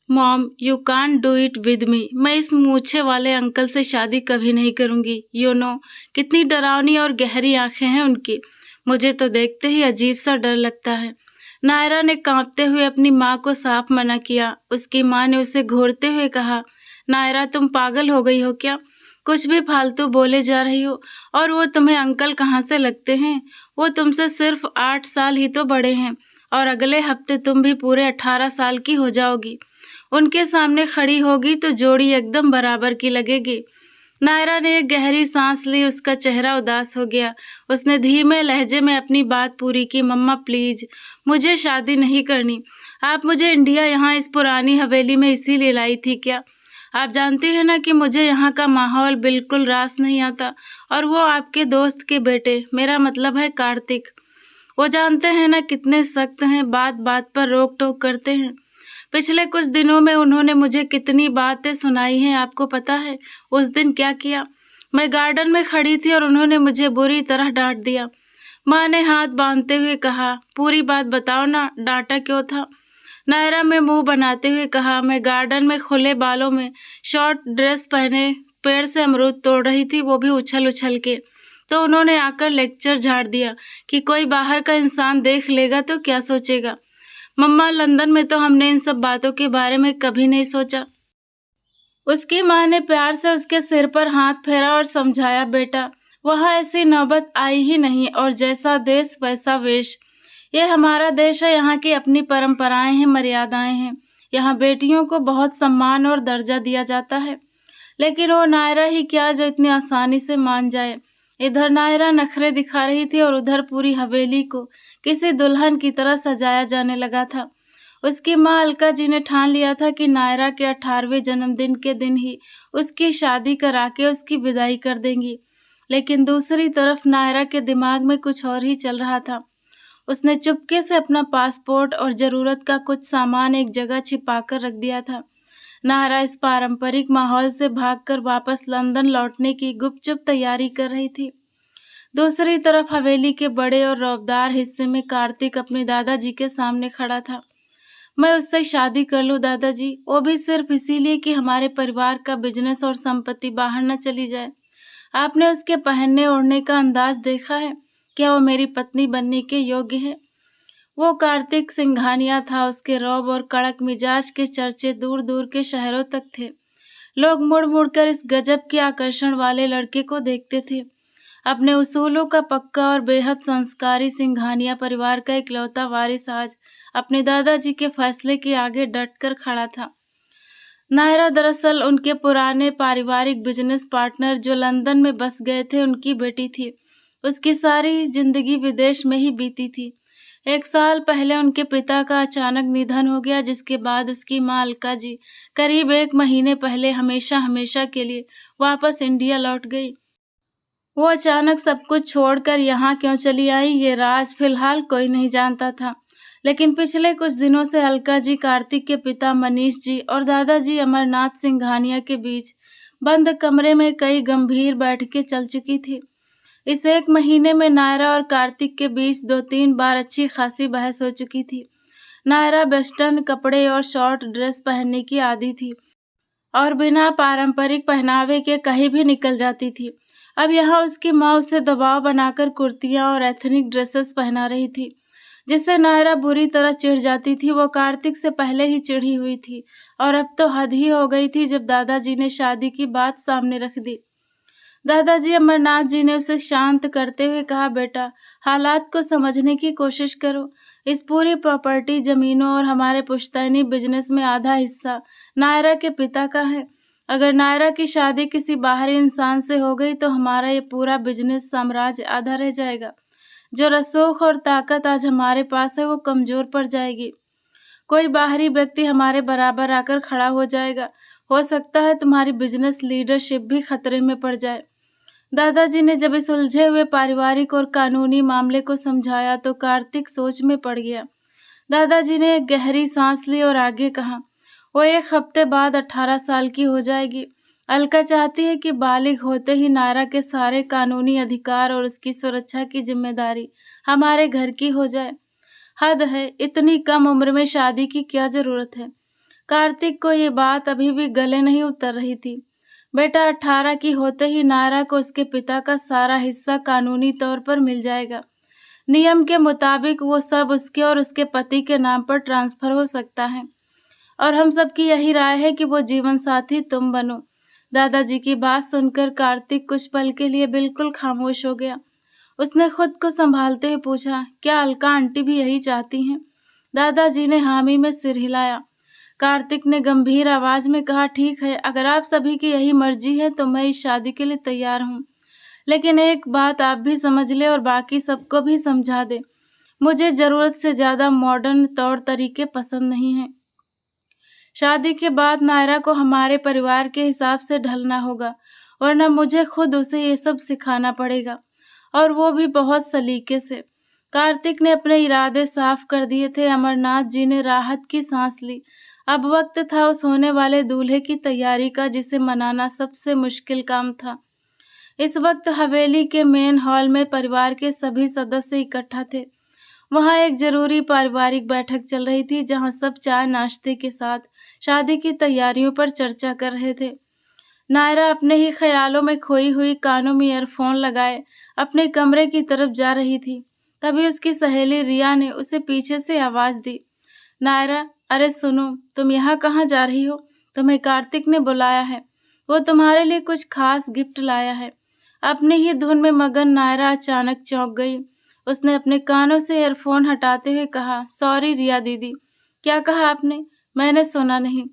Mom, you can't do it with me. मैं इस मूछे वाले अंकल से शादी कभी नहीं करूंगी। यू नो कितनी डरावनी और गहरी आंखें हैं उनकी। मुझे तो देखते ही अजीब सा डर लगता है। नायरा ने कांपते हुए अपनी माँ को साफ मना किया। उसकी माँ ने उसे घूरते हुए कहा, नायरा तुम पागल हो गई हो क्या? कुछ भी फालतू बोले जा रही हो। और वो तुम्हें अंकल कहाँ से लगते हैं? वो तुमसे सिर्फ 8 साल ही तो बड़े हैं और अगले हफ्ते तुम भी पूरे 18 साल की हो जाओगी। उनके सामने खड़ी होगी तो जोड़ी एकदम बराबर की लगेगी। नायरा ने एक गहरी सांस ली। उसका चेहरा उदास हो गया। उसने धीमे लहजे में अपनी बात पूरी की, मम्मा प्लीज, मुझे शादी नहीं करनी। आप मुझे इंडिया यहाँ इस पुरानी हवेली में इसीलिए लाई थी क्या? आप जानती हैं ना कि मुझे यहाँ का माहौल बिल्कुल रास नहीं आता। और वो आपके दोस्त के बेटे, मेरा मतलब है कार्तिक, वो जानते हैं ना कितने सख्त हैं, बात बात पर रोक टोक करते हैं। पिछले कुछ दिनों में उन्होंने मुझे कितनी बातें सुनाई हैं, आपको पता है उस दिन क्या किया? मैं गार्डन में खड़ी थी और उन्होंने मुझे बुरी तरह डांट दिया। माँ ने हाथ बांधते हुए कहा, पूरी बात बताओ ना, डांटा क्यों था? नायरा में मुंह बनाते हुए कहा, मैं गार्डन में खुले बालों में शॉर्ट ड्रेस पहने पेड़ से अमरूद तोड़ रही थी, वो भी उछल उछल के। तो उन्होंने आकर लेक्चर झाड़ दिया कि कोई बाहर का इंसान देख लेगा तो क्या सोचेगा। मम्मा, लंदन में तो हमने इन सब बातों के बारे में कभी नहीं सोचा। उसकी माँ ने प्यार से उसके सिर पर हाथ फेरा और समझाया, बेटा वहाँ ऐसी नौबत आई ही नहीं, और जैसा देश वैसा वेश। ये हमारा देश है, यहाँ की अपनी परंपराएं हैं, मर्यादाएं हैं। यहाँ बेटियों को बहुत सम्मान और दर्जा दिया जाता है। लेकिन वो नायरा ही क्या जो इतनी आसानी से मान जाए। इधर नायरा नखरे दिखा रही थी और उधर पूरी हवेली को किसी दुल्हन की तरह सजाया जाने लगा था। उसकी माँ अलका जी ने ठान लिया था कि नायरा के 18वें जन्मदिन के दिन ही उसकी शादी करा के उसकी विदाई कर देंगी। लेकिन दूसरी तरफ नायरा के दिमाग में कुछ और ही चल रहा था। उसने चुपके से अपना पासपोर्ट और ज़रूरत का कुछ सामान एक जगह छिपाकर रख दिया था। नायरा इस पारंपरिक माहौल से भागकर वापस लंदन लौटने की गुपचुप तैयारी कर रही थी। दूसरी तरफ हवेली के बड़े और रौबदार हिस्से में कार्तिक अपने दादाजी के सामने खड़ा था। मैं उससे शादी कर लूं दादाजी, वो भी सिर्फ इसीलिए कि हमारे परिवार का बिजनेस और संपत्ति बाहर न चली जाए। आपने उसके पहनने ओढ़ने का अंदाज देखा है? क्या वो मेरी पत्नी बनने के योग्य है? वो कार्तिक सिंघानिया था। उसके रौब और कड़क मिजाज के चर्चे दूर दूर के शहरों तक थे। लोग मुड़ मुड़ कर इस गजब के आकर्षण वाले लड़के को देखते थे। अपने उसूलों का पक्का और बेहद संस्कारी सिंघानिया परिवार का इकलौता वारिस आज अपने दादाजी के फैसले के आगे डटकर खड़ा था। नायरा दरअसल उनके पुराने पारिवारिक बिजनेस पार्टनर जो लंदन में बस गए थे, उनकी बेटी थी। उसकी सारी जिंदगी विदेश में ही बीती थी। 1 साल पहले उनके पिता का अचानक निधन हो गया, जिसके बाद उसकी माँ अलका जी करीब 1 महीने पहले हमेशा हमेशा के लिए वापस इंडिया लौट गई। वो अचानक सब कुछ छोड़कर यहाँ क्यों चली आई, ये राज फिलहाल कोई नहीं जानता था। लेकिन पिछले कुछ दिनों से अलका जी कार्तिक के पिता मनीष जी और दादाजी अमरनाथ सिंघानिया के बीच बंद कमरे में कई गंभीर बैठकें चल चुकी थी। इस 1 महीने में नायरा और कार्तिक के बीच 2-3 बार अच्छी खासी बहस हो चुकी थी। नायरा वेस्टर्न कपड़े और शॉर्ट ड्रेस पहनने की आदी थी और बिना पारंपरिक पहनावे के कहीं भी निकल जाती थी। अब यहाँ उसकी माँ उसे दबाव बनाकर कुर्तियाँ और एथनिक ड्रेसेस पहना रही थी, जिससे नायरा बुरी तरह चिढ़ जाती थी। वो कार्तिक से पहले ही चिढ़ी हुई थी और अब तो हद ही हो गई थी जब दादाजी ने शादी की बात सामने रख दी। दादाजी अमरनाथ जी ने उसे शांत करते हुए कहा, बेटा हालात को समझने की कोशिश करो। इस पूरी प्रॉपर्टी, जमीनों और हमारे पुश्तैनी बिजनेस में आधा हिस्सा नायरा के पिता का है। अगर नायरा की शादी किसी बाहरी इंसान से हो गई तो हमारा ये पूरा बिजनेस साम्राज्य आधा रह जाएगा। जो रसूख और ताकत आज हमारे पास है वो कमजोर पड़ जाएगी। कोई बाहरी व्यक्ति हमारे बराबर आकर खड़ा हो जाएगा। हो सकता है तुम्हारी बिजनेस लीडरशिप भी खतरे में पड़ जाए। दादाजी ने जब इस उलझे हुए पारिवारिक और कानूनी मामले को समझाया तो कार्तिक सोच में पड़ गया। दादाजी ने एक गहरी सांस ली और आगे कहा, वो 1 हफ्ते बाद 18 साल की हो जाएगी। अलका चाहती है कि बालिग होते ही नायरा के सारे कानूनी अधिकार और उसकी सुरक्षा की जिम्मेदारी हमारे घर की हो जाए। हद है, इतनी कम उम्र में शादी की क्या जरूरत है? कार्तिक को ये बात अभी भी गले नहीं उतर रही थी। बेटा 18 की होते ही नायरा को उसके पिता का सारा हिस्सा कानूनी तौर पर मिल जाएगा। नियम के मुताबिक वो सब उसके और उसके पति के नाम पर ट्रांसफर हो सकता है और हम सब की यही राय है कि वो जीवन साथी तुम बनो। दादाजी की बात सुनकर कार्तिक कुछ पल के लिए बिल्कुल खामोश हो गया। उसने खुद को संभालते हुए पूछा, क्या अलका आंटी भी यही चाहती हैं? दादाजी ने हामी में सिर हिलाया। कार्तिक ने गंभीर आवाज में कहा, ठीक है, अगर आप सभी की यही मर्जी है तो मैं इस शादी के लिए तैयार हूँ, लेकिन एक बात आप भी समझ ले और बाकी सबको भी समझा दे, मुझे जरूरत से ज्यादा मॉडर्न तौर तरीके पसंद नहीं हैं। शादी के बाद नायरा को हमारे परिवार के हिसाब से ढलना होगा, वरना मुझे खुद उसे ये सब सिखाना पड़ेगा, और वो भी बहुत सलीके से। कार्तिक ने अपने इरादे साफ कर दिए थे। अमरनाथ जी ने राहत की सांस ली। अब वक्त था उस होने वाले दूल्हे की तैयारी का, जिसे मनाना सबसे मुश्किल काम था। इस वक्त हवेली के मेन हॉल में परिवार के सभी सदस्य इकट्ठा थे। वहाँ एक जरूरी पारिवारिक बैठक चल रही थी, जहाँ सब चाय नाश्ते के साथ शादी की तैयारियों पर चर्चा कर रहे थे। नायरा अपने ही ख्यालों में खोई हुई कानों में ईयरफोन लगाए अपने कमरे की तरफ जा रही थी। तभी उसकी सहेली रिया ने उसे पीछे से आवाज दी, नायरा, अरे सुनो, तुम यहाँ कहाँ जा रही हो? तुम्हें कार्तिक ने बुलाया है, वो तुम्हारे लिए कुछ खास गिफ्ट लाया है। अपनी ही धुन में मगन नायरा अचानक चौंक गई। उसने अपने कानों से ईयरफोन हटाते हुए कहा, सॉरी रिया दीदी। क्या कहा आपने? मैंने सुना नहीं।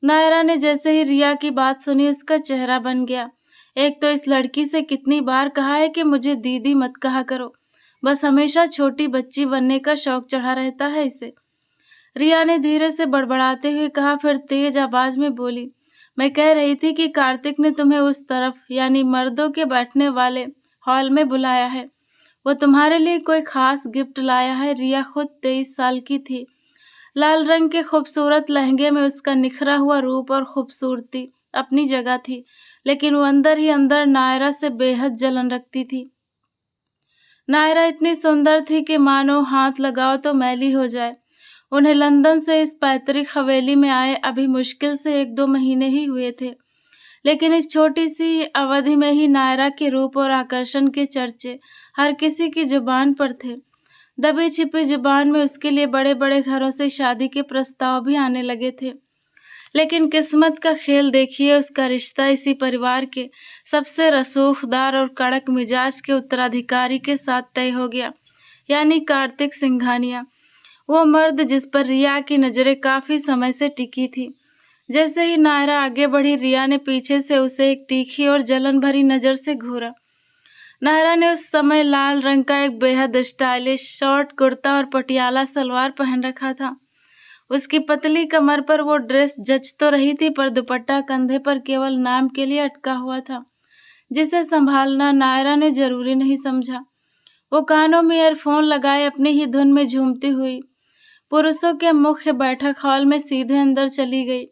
नायरा ने जैसे ही रिया की बात सुनी, उसका चेहरा बन गया। एक तो इस लड़की से कितनी बार कहा है कि मुझे दीदी मत कहा करो, बस हमेशा छोटी बच्ची बनने का शौक चढ़ा रहता है इसे। रिया ने धीरे से बड़बड़ाते हुए कहा, फिर तेज आवाज में बोली, मैं कह रही थी कि कार्तिक ने तुम्हें उस तरफ, यानी मर्दों के बैठने वाले हॉल में बुलाया है। वो तुम्हारे लिए कोई खास गिफ्ट लाया है। रिया खुद 23 साल की थी। लाल रंग के खूबसूरत लहंगे में उसका निखरा हुआ रूप और खूबसूरती अपनी जगह थी, लेकिन वो अंदर ही अंदर नायरा से बेहद जलन रखती थी। नायरा इतनी सुंदर थी कि मानो हाथ लगाओ तो मैली हो जाए। उन्हें लंदन से इस पैतृक हवेली में आए अभी मुश्किल से 1-2 महीने ही हुए थे, लेकिन इस छोटी सी अवधि में ही नायरा के रूप और आकर्षण के चर्चे हर किसी की जुबान पर थे। दबी छिपी जुबान में उसके लिए बड़े बड़े घरों से शादी के प्रस्ताव भी आने लगे थे, लेकिन किस्मत का खेल देखिए, उसका रिश्ता इसी परिवार के सबसे रसूखदार और कड़क मिजाज के उत्तराधिकारी के साथ तय हो गया, यानी कार्तिक सिंघानिया, वो मर्द जिस पर रिया की नज़रें काफ़ी समय से टिकी थी। जैसे ही नायरा आगे बढ़ी, रिया ने पीछे से उसे एक तीखी और जलन भरी नज़र से घूरा। नायरा ने उस समय लाल रंग का एक बेहद स्टाइलिश शॉर्ट कुर्ता और पटियाला सलवार पहन रखा था। उसकी पतली कमर पर वो ड्रेस जच तो रही थी, पर दुपट्टा कंधे पर केवल नाम के लिए अटका हुआ था, जिसे संभालना नायरा ने जरूरी नहीं समझा। वो कानों में ईयरफोन लगाए अपनी ही धुन में झूमती हुई पुरुषों के मुख्य बैठक हॉल में सीधे अंदर चली गई।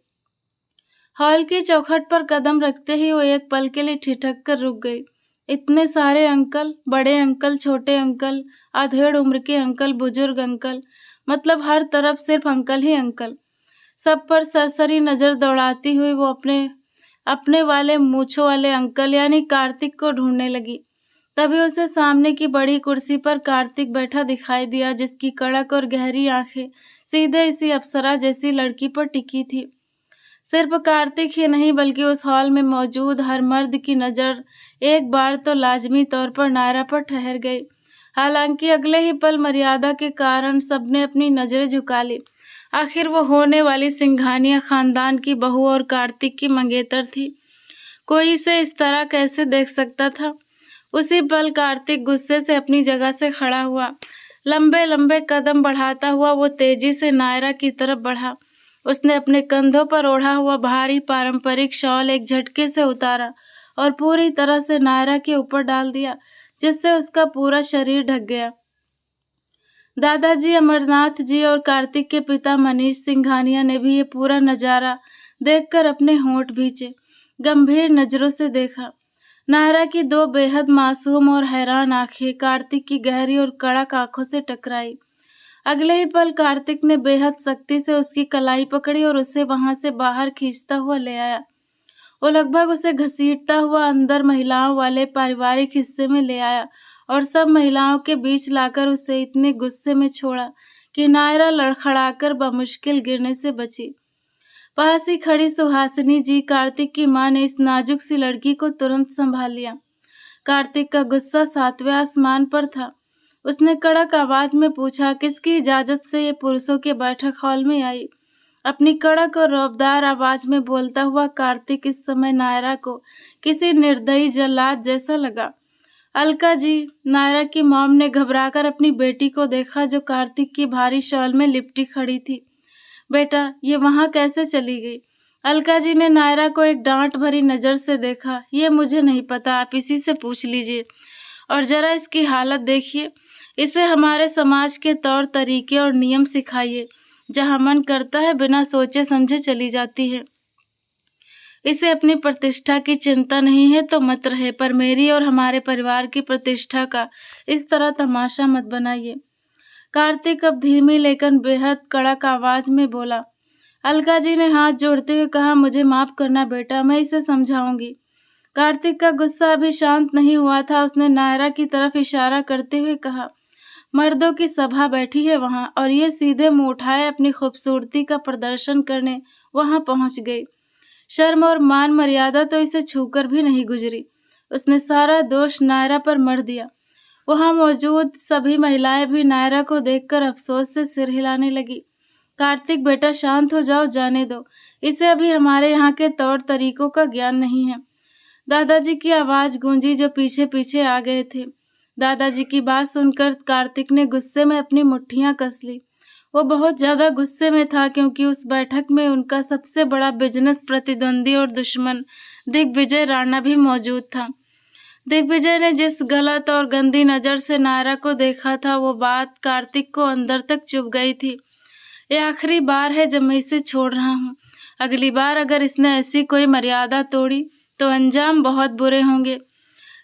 हॉल की चौखट पर कदम रखते ही वो एक पल के लिए ठिठक कर रुक गई। इतने सारे अंकल, बड़े अंकल, छोटे अंकल, अधेड़ उम्र के अंकल, बुजुर्ग अंकल, मतलब हर तरफ सिर्फ अंकल ही अंकल। सब पर सरसरी नज़र दौड़ाती हुई वो अपने वाले मूंछों वाले अंकल यानी कार्तिक को ढूंढने लगी। तभी उसे सामने की बड़ी कुर्सी पर कार्तिक बैठा दिखाई दिया, जिसकी कड़क और गहरी आंखें सीधे इसी अप्सरा जैसी लड़की पर टिकी थी। सिर्फ कार्तिक ही नहीं, बल्कि उस हॉल में मौजूद हर मर्द की नज़र एक बार तो लाजमी तौर पर नायरा पर ठहर गई। हालांकि अगले ही पल मर्यादा के कारण सबने अपनी नज़रें झुका ली। आखिर वो होने वाली सिंघानिया खानदान की बहू और कार्तिक की मंगेतर थी। कोई इसे इस तरह कैसे देख सकता था? उसी पल कार्तिक गुस्से से अपनी जगह से खड़ा हुआ। लंबे लंबे कदम बढ़ाता हुआ वो तेजी से नायरा की तरफ बढ़ा। उसने अपने कंधों पर ओढ़ा हुआ भारी पारंपरिक शॉल एक झटके से उतारा और पूरी तरह से नायरा के ऊपर डाल दिया, जिससे उसका पूरा शरीर ढक गया। दादाजी अमरनाथ जी और कार्तिक के पिता मनीष सिंघानिया ने भी ये पूरा नज़ारा देखकर अपने होंठ भींचे, गंभीर नज़रों से देखा। नायरा की 2 बेहद मासूम और हैरान आंखें कार्तिक की गहरी और कड़क आंखों से टकराई। अगले ही पल कार्तिक ने बेहद सख्ती से उसकी कलाई पकड़ी और उसे वहां से बाहर खींचता हुआ ले आया। वो लगभग उसे घसीटता हुआ अंदर महिलाओं वाले पारिवारिक हिस्से में ले आया और सब महिलाओं के बीच लाकर उसे इतने गुस्से में छोड़ा कि नायरा लड़खड़ाकर बमुश्किल गिरने से बची। पास ही खड़ी सुहासिनी जी, कार्तिक की मां, ने इस नाजुक सी लड़की को तुरंत संभाल लिया। कार्तिक का गुस्सा 7वें आसमान पर था। उसने कड़क आवाज में पूछा, किसकी इजाजत से ये पुरुषों के बैठक हॉल में आई? अपनी कड़क और रौबदार आवाज में बोलता हुआ कार्तिक इस समय नायरा को किसी निर्दयी जल्लाद जैसा लगा। अलका जी, नायरा की मॉम ने घबराकर अपनी बेटी को देखा जो कार्तिक की भारी शॉल में लिपटी खड़ी थी। बेटा, ये वहां कैसे चली गई? अलका जी ने नायरा को एक डांट भरी नजर से देखा। ये मुझे नहीं पता, आप इसी से पूछ लीजिए। और जरा इसकी हालत देखिए। इसे हमारे समाज के तौर तरीके और नियम सिखाइए। जहां मन करता है बिना सोचे समझे चली जाती है। इसे अपनी प्रतिष्ठा की चिंता नहीं है तो मत रहे, पर मेरी और हमारे परिवार की प्रतिष्ठा का इस तरह तमाशा मत बनाइए। कार्तिक अब धीमी लेकिन बेहद कड़क आवाज में बोला। अलका जी ने हाथ जोड़ते हुए कहा, मुझे माफ करना बेटा, मैं इसे समझाऊंगी। कार्तिक का गुस्सा अभी शांत नहीं हुआ था। उसने नायरा की तरफ इशारा करते हुए कहा, मर्दों की सभा बैठी है वहां, और ये सीधे मुंह उठाए अपनी खूबसूरती का प्रदर्शन करने वहां पहुंच गई। शर्म और मान मर्यादा तो इसे छूकर भी नहीं गुजरी। उसने सारा दोष नायरा पर मढ़ दिया। वहां मौजूद सभी महिलाएं भी नायरा को देखकर अफसोस से सिर हिलाने लगी। कार्तिक बेटा, शांत हो जाओ, जाने दो। इसे अभी हमारे यहाँ के तौर तरीकों का ज्ञान नहीं है। दादाजी की आवाज गूंजी जो पीछे पीछे आ गए थे। दादाजी की बात सुनकर कार्तिक ने गुस्से में अपनी मुट्ठियां कस ली। वो बहुत ज्यादा गुस्से में था क्योंकि उस बैठक में उनका सबसे बड़ा बिजनेस प्रतिद्वंदी और दुश्मन दिग्विजय राणा भी मौजूद था। दिग्विजय ने जिस गलत और गंदी नजर से नायरा को देखा था, वो बात कार्तिक को अंदर तक चुभ गई थी। ये आखिरी बार है जब मैं इसे छोड़ रहा हूँ। अगली बार अगर इसने ऐसी कोई मर्यादा तोड़ी तो अंजाम बहुत बुरे होंगे।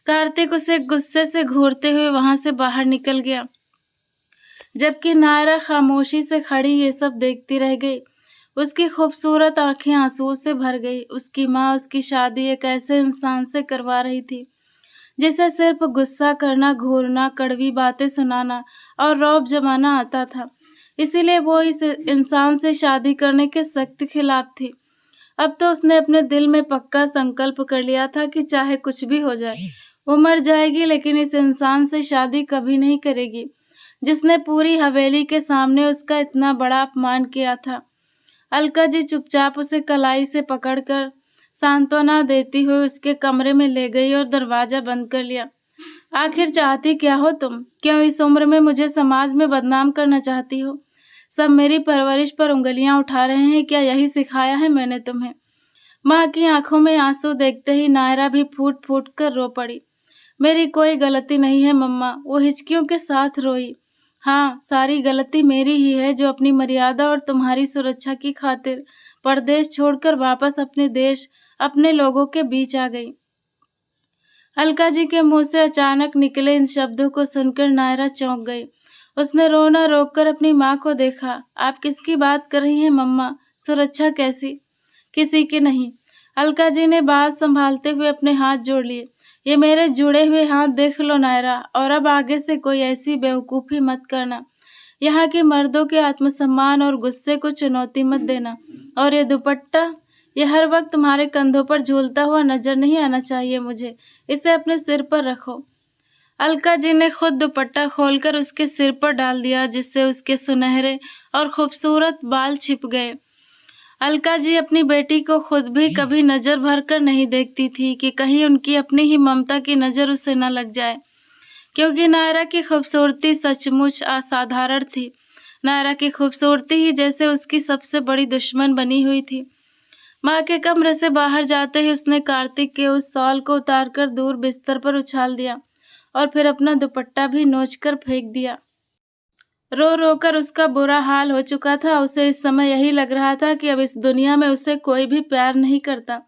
कार्तिक उसे गुस्से से घूरते हुए वहां से बाहर निकल गया, जबकि नायरा खामोशी से खड़ी ये सब देखती रह गई। उसकी खूबसूरत आंखें आंसुओं से भर गई। उसकी माँ उसकी शादी एक ऐसे इंसान से करवा रही थी जिसे सिर्फ गुस्सा करना, घूरना, कड़वी बातें सुनाना और रौब जमाना आता था। इसीलिए वो इस इंसान से शादी करने के सख्त खिलाफ थी। अब तो उसने अपने दिल में पक्का संकल्प कर लिया था कि चाहे कुछ भी हो जाए, वो मर जाएगी लेकिन इस इंसान से शादी कभी नहीं करेगी जिसने पूरी हवेली के सामने उसका इतना बड़ा अपमान किया था। अलका जी चुपचाप उसे कलाई से पकड़कर सांत्वना देती हुई उसके कमरे में ले गई और दरवाजा बंद कर लिया। आखिर चाहती क्या हो तुम? क्यों इस उम्र में मुझे समाज में बदनाम करना चाहती हो? सब मेरी परवरिश पर उंगलियां उठा रहे हैं। क्या यही सिखाया है मैंने तुम्हें? माँ की आंखों में आंसू देखते ही नायरा भी फूट फूट कर रो पड़ी। मेरी कोई गलती नहीं है मम्मा, वो हिचकियों के साथ रोई। हाँ, सारी गलती मेरी ही है जो अपनी मर्यादा और तुम्हारी सुरक्षा की खातिर परदेश छोड़कर वापस अपने देश, अपने लोगों के बीच आ गई। अलका जी के मुंह से अचानक निकले इन शब्दों को सुनकर नायरा चौंक गई। उसने रोना रोककर अपनी माँ को देखा। आप किसकी बात कर रही हैं मम्मा? सुरक्षा कैसी? किसी की नहीं। अलका जी ने बात संभालते हुए अपने हाथ जोड़ लिए। ये मेरे जुड़े हुए हाथ देख लो नायरा, और अब आगे से कोई ऐसी बेवकूफ़ी मत करना। यहाँ के मर्दों के आत्मसम्मान और गुस्से को चुनौती मत देना। और ये दुपट्टा, ये हर वक्त तुम्हारे कंधों पर झूलता हुआ नजर नहीं आना चाहिए मुझे। इसे अपने सिर पर रखो। अलका जी ने खुद दुपट्टा खोलकर उसके सिर पर डाल दिया, जिससे उसके सुनहरे और खूबसूरत बाल छिप गए। अलका जी अपनी बेटी को खुद भी कभी नजर भर कर नहीं देखती थी कि कहीं उनकी अपनी ही ममता की नजर उसे न लग जाए, क्योंकि नायरा की खूबसूरती सचमुच असाधारण थी। नायरा की खूबसूरती ही जैसे उसकी सबसे बड़ी दुश्मन बनी हुई थी। माँ के कमरे से बाहर जाते ही उसने कार्तिक के उस शॉल को उतारकर दूर बिस्तर पर उछाल दिया और फिर अपना दुपट्टा भी नोचकर फेंक दिया। रो रो कर उसका बुरा हाल हो चुका था। उसे इस समय यही लग रहा था कि अब इस दुनिया में उसे कोई भी प्यार नहीं करता।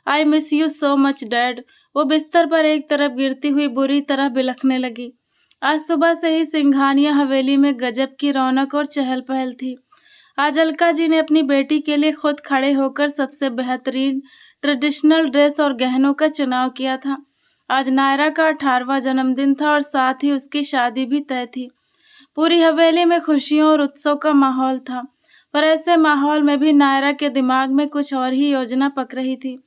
I miss you so much dad. वो बिस्तर पर एक तरफ गिरती हुई बुरी तरह बिलखने लगी। आज सुबह से ही सिंघानिया हवेली में गजब की रौनक और चहल पहल थी। आज अलका जी ने अपनी बेटी के लिए खुद खड़े होकर सबसे बेहतरीन ट्रेडिशनल ड्रेस और गहनों का चुनाव किया था। आज नायरा का 18वां जन्मदिन था और साथ ही उसकी शादी भी तय थी। पूरी हवेली में खुशियों और उत्सव का माहौल था, पर ऐसे माहौल में भी नायरा के दिमाग में कुछ और ही योजना पक रही थी।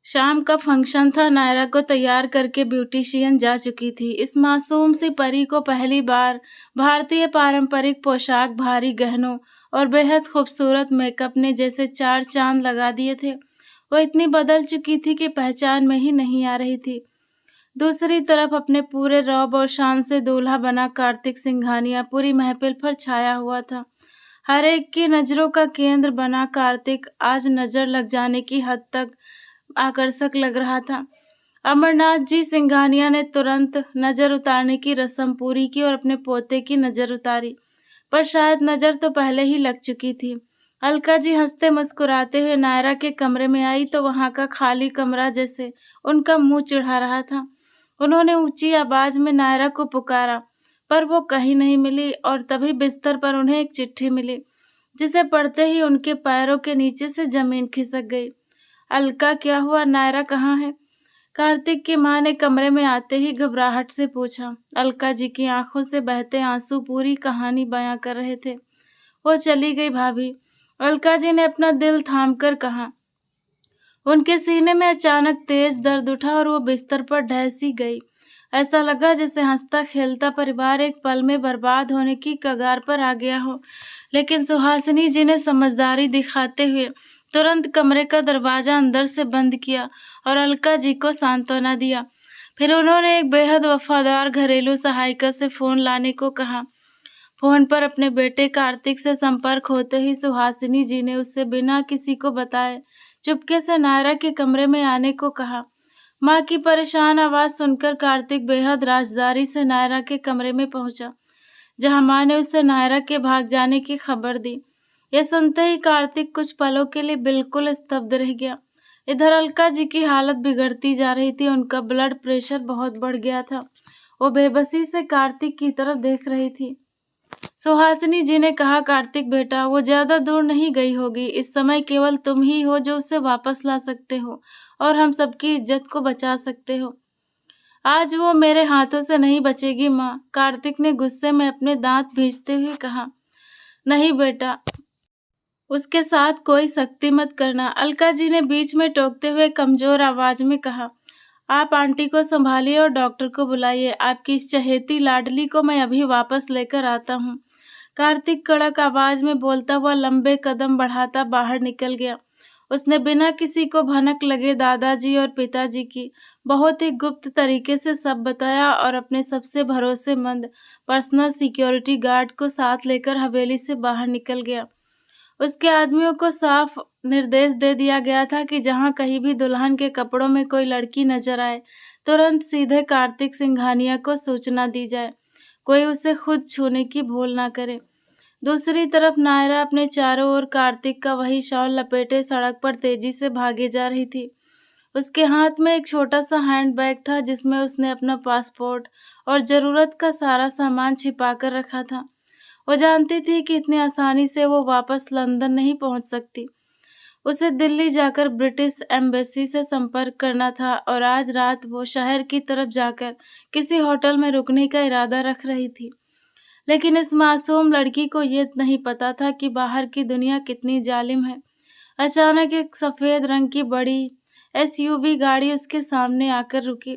शाम का फंक्शन था। नायरा को तैयार करके ब्यूटिशियन जा चुकी थी। इस मासूम सी परी को पहली बार भारतीय पारंपरिक पोशाक, भारी गहनों और बेहद खूबसूरत मेकअप ने जैसे 4 चांद लगा दिए थे। वो इतनी बदल चुकी थी कि पहचान में ही नहीं आ रही थी। दूसरी तरफ अपने पूरे रौब और शान से दूल्हा बना कार्तिक सिंघानिया पूरी महफिल पर छाया हुआ था। हर एक की नज़रों का केंद्र बना कार्तिक आज नज़र लग जाने की हद तक आकर्षक लग रहा था। अमरनाथ जी सिंघानिया ने तुरंत नज़र उतारने की रस्म पूरी की और अपने पोते की नज़र उतारी, पर शायद नज़र तो पहले ही लग चुकी थी। अलका जी हंसते मुस्कुराते हुए नायरा के कमरे में आई तो वहाँ का खाली कमरा जैसे उनका मुंह चिढ़ा रहा था। उन्होंने ऊंची आवाज में नायरा को पुकारा, पर वो कहीं नहीं मिली और तभी बिस्तर पर उन्हें एक चिट्ठी मिली, जिसे पढ़ते ही उनके पैरों के नीचे से जमीन खिसक गई। अलका, क्या हुआ? नायरा कहाँ है? कार्तिक की माँ ने कमरे में आते ही घबराहट से पूछा। अलका जी की आंखों से बहते आंसू पूरी कहानी बयां कर रहे थे। वो चली गई भाभी, अलका जी ने अपना दिल थामकर कहा। उनके सीने में अचानक तेज दर्द उठा और वो बिस्तर पर ढह सी गई। ऐसा लगा जैसे हंसता खेलता परिवार एक पल में बर्बाद होने की कगार पर आ गया हो। लेकिन सुहासिनी जी ने समझदारी दिखाते हुए तुरंत कमरे का दरवाजा अंदर से बंद किया और अलका जी को सांत्वना दिया। फिर उन्होंने एक बेहद वफादार घरेलू सहायिका से फ़ोन लाने को कहा। फ़ोन पर अपने बेटे कार्तिक से संपर्क होते ही सुहासिनी जी ने उससे बिना किसी को बताए चुपके से नायरा के कमरे में आने को कहा। माँ की परेशान आवाज़ सुनकर कार्तिक बेहद राजदारी से नायरा के कमरे में पहुंचा, जहां माँ ने उसे नायरा के भाग जाने की खबर दी। यह सुनते ही कार्तिक कुछ पलों के लिए बिल्कुल स्तब्ध रह गया। इधर अलका जी की हालत बिगड़ती जा रही थी। उनका ब्लड प्रेशर बहुत बढ़ गया था। वो बेबसी से कार्तिक की तरफ देख रही थी। सुहासिनी जी ने कहा, कार्तिक बेटा, वो ज्यादा दूर नहीं गई होगी। इस समय केवल तुम ही हो जो उसे वापस ला सकते हो और हम सबकी इज्जत को बचा सकते हो। आज वो मेरे हाथों से नहीं बचेगी माँ, कार्तिक ने गुस्से में अपने दांत भींचते हुए कहा। नहीं बेटा, उसके साथ कोई सख्ती मत करना, अलका जी ने बीच में टोकते हुए कमजोर आवाज में कहा। आप आंटी को संभालिए और डॉक्टर को बुलाइए। आपकी इस चहेती लाडली को मैं अभी वापस लेकर आता हूँ। कार्तिक कड़क आवाज में बोलता हुआ लंबे कदम बढ़ाता बाहर निकल गया। उसने बिना किसी को भनक लगे दादाजी और पिताजी की बहुत ही गुप्त तरीके से सब बताया और अपने सबसे भरोसेमंद पर्सनल सिक्योरिटी गार्ड को साथ लेकर हवेली से बाहर निकल गया। उसके आदमियों को साफ निर्देश दे दिया गया था कि जहां कहीं भी दुल्हन के कपड़ों में कोई लड़की नजर आए, तुरंत सीधे कार्तिक सिंघानिया को सूचना दी जाए। कोई उसे खुद छूने की भूल ना करे। दूसरी तरफ नायरा अपने चारों ओर कार्तिक का वही शॉल लपेटे सड़क पर तेजी से भागे जा रही थी। उसके हाथ में एक छोटा सा हैंड बैग था जिसमें उसने अपना पासपोर्ट और ज़रूरत का सारा सामान छिपा कर रखा था। वो जानती थी कि इतनी आसानी से वो वापस लंदन नहीं पहुंच सकती। उसे दिल्ली जाकर ब्रिटिश एम्बेसी से संपर्क करना था और आज रात वो शहर की तरफ जाकर किसी होटल में रुकने का इरादा रख रही थी। लेकिन इस मासूम लड़की को ये नहीं पता था कि बाहर की दुनिया कितनी जालिम है। अचानक एक सफ़ेद रंग की बड़ी एसयूवी गाड़ी उसके सामने आकर रुकी।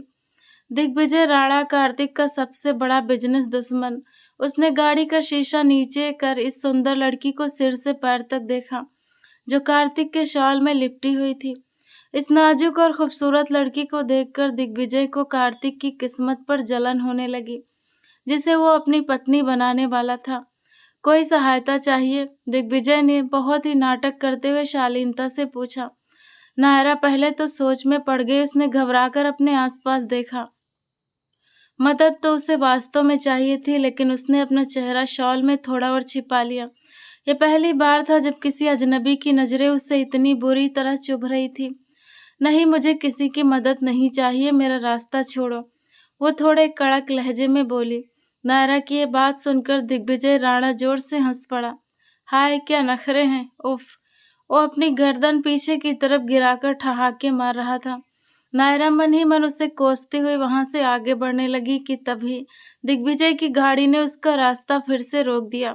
दिग्विजय राणा, कार्तिक का सबसे बड़ा बिजनेस दुश्मन, उसने गाड़ी का शीशा नीचे कर इस सुंदर लड़की को सिर से पैर तक देखा, जो कार्तिक के शॉल में लिपटी हुई थी। इस नाजुक और खूबसूरत लड़की को देखकर दिग्विजय को कार्तिक की किस्मत पर जलन होने लगी, जिसे वो अपनी पत्नी बनाने वाला था। कोई सहायता चाहिए? दिग्विजय ने बहुत ही नाटक करते हुए शालीनता से पूछा। नायरा पहले तो सोच में पड़ गई। उसने घबराकर अपने आसपास देखा। मदद तो उसे वास्तव में चाहिए थी, लेकिन उसने अपना चेहरा शॉल में थोड़ा और छिपा लिया। ये पहली बार था जब किसी अजनबी की नज़रें उससे इतनी बुरी तरह चुभ रही थी। नहीं, मुझे किसी की मदद नहीं चाहिए, मेरा रास्ता छोड़ो। वो थोड़े कड़क लहजे में बोली। नायरा की ये बात सुनकर दिग्विजय राणा जोर से हंस पड़ा। हाय क्या नखरे हैं, उफ। वो अपनी गर्दन पीछे की तरफ गिराकर ठहाके मार रहा था। नायरा मन ही मन उसे कोसते हुए वहां से आगे बढ़ने लगी कि तभी दिग्विजय की गाड़ी ने उसका रास्ता फिर से रोक दिया।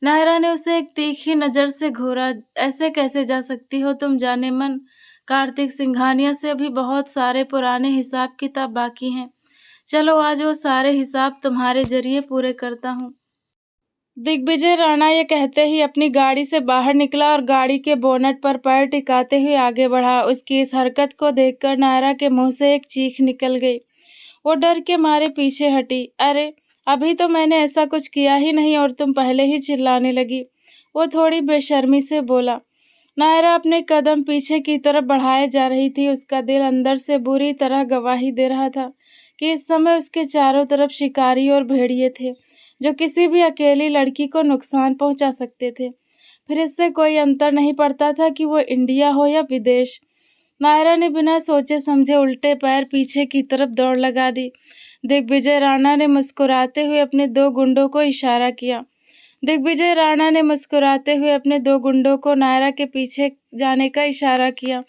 नायरा ने उसे एक तीखी नजर से घूरा। ऐसे कैसे जा सकती हो तुम जाने मन? कार्तिक सिंघानिया से अभी बहुत सारे पुराने हिसाब किताब बाकी हैं। चलो आज वो सारे हिसाब तुम्हारे जरिए पूरे करता हूँ। दिग्विजय राणा ये कहते ही अपनी गाड़ी से बाहर निकला और गाड़ी के बोनट पर पैर टिकाते हुए आगे बढ़ा। उसकी इस हरकत को देखकर नायरा के मुंह से एक चीख निकल गई। वो डर के मारे पीछे हटी। अरे अभी तो मैंने ऐसा कुछ किया ही नहीं और तुम पहले ही चिल्लाने लगी। वो थोड़ी बेशर्मी से बोला। नायरा अपने कदम पीछे की तरफ बढ़ाए जा रही थी। उसका दिल अंदर से बुरी तरह गवाही दे रहा था कि इस समय उसके चारों तरफ शिकारी और भेड़िए थे जो किसी भी अकेली लड़की को नुकसान पहुंचा सकते थे। फिर इससे कोई अंतर नहीं पड़ता था कि वो इंडिया हो या विदेश। नायरा ने बिना सोचे समझे उल्टे पैर पीछे की तरफ दौड़ लगा दी। दिग्विजय राणा ने मुस्कुराते हुए अपने दो गुंडों को इशारा किया। दिग्विजय राणा ने मुस्कुराते हुए अपने दो गुंडों को नायरा के पीछे जाने का इशारा किया।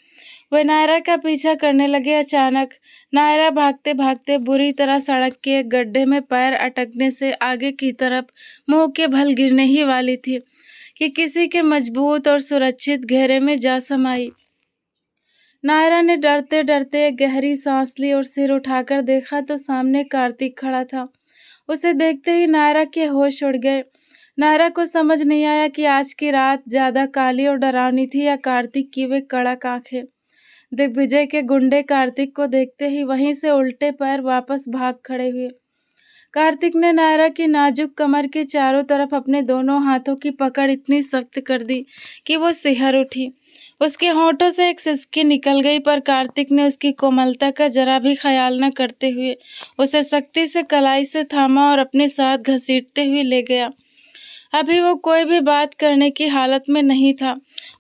वे नायरा का पीछा करने लगे। अचानक नायरा भागते भागते बुरी तरह सड़क के एक गड्ढे में पैर अटकने से आगे की तरफ मुंह के बल गिरने ही वाली थी कि किसी के मजबूत और सुरक्षित घेरे में जा समाई। नायरा ने डरते डरते एक गहरी सांस ली और सिर उठाकर देखा तो सामने कार्तिक खड़ा था। उसे देखते ही नायरा के होश उड़ गए। नायरा को समझ नहीं आया कि आज की रात ज्यादा काली और डरावनी थी या कार्तिक की वे कड़क आंखें। दिग्विजय के गुंडे कार्तिक को देखते ही वहीं से उल्टे पैर वापस भाग खड़े हुए। कार्तिक ने नायरा की नाजुक कमर के चारों तरफ अपने दोनों हाथों की पकड़ इतनी सख्त कर दी कि वो सिहर उठी। उसके होंठों से एक सिसकी निकल गई, पर कार्तिक ने उसकी कोमलता का जरा भी ख्याल न करते हुए उसे सख्ती से कलाई से थामा और अपने साथ घसीटते हुए ले गया। अभी वो कोई भी बात करने की हालत में नहीं था।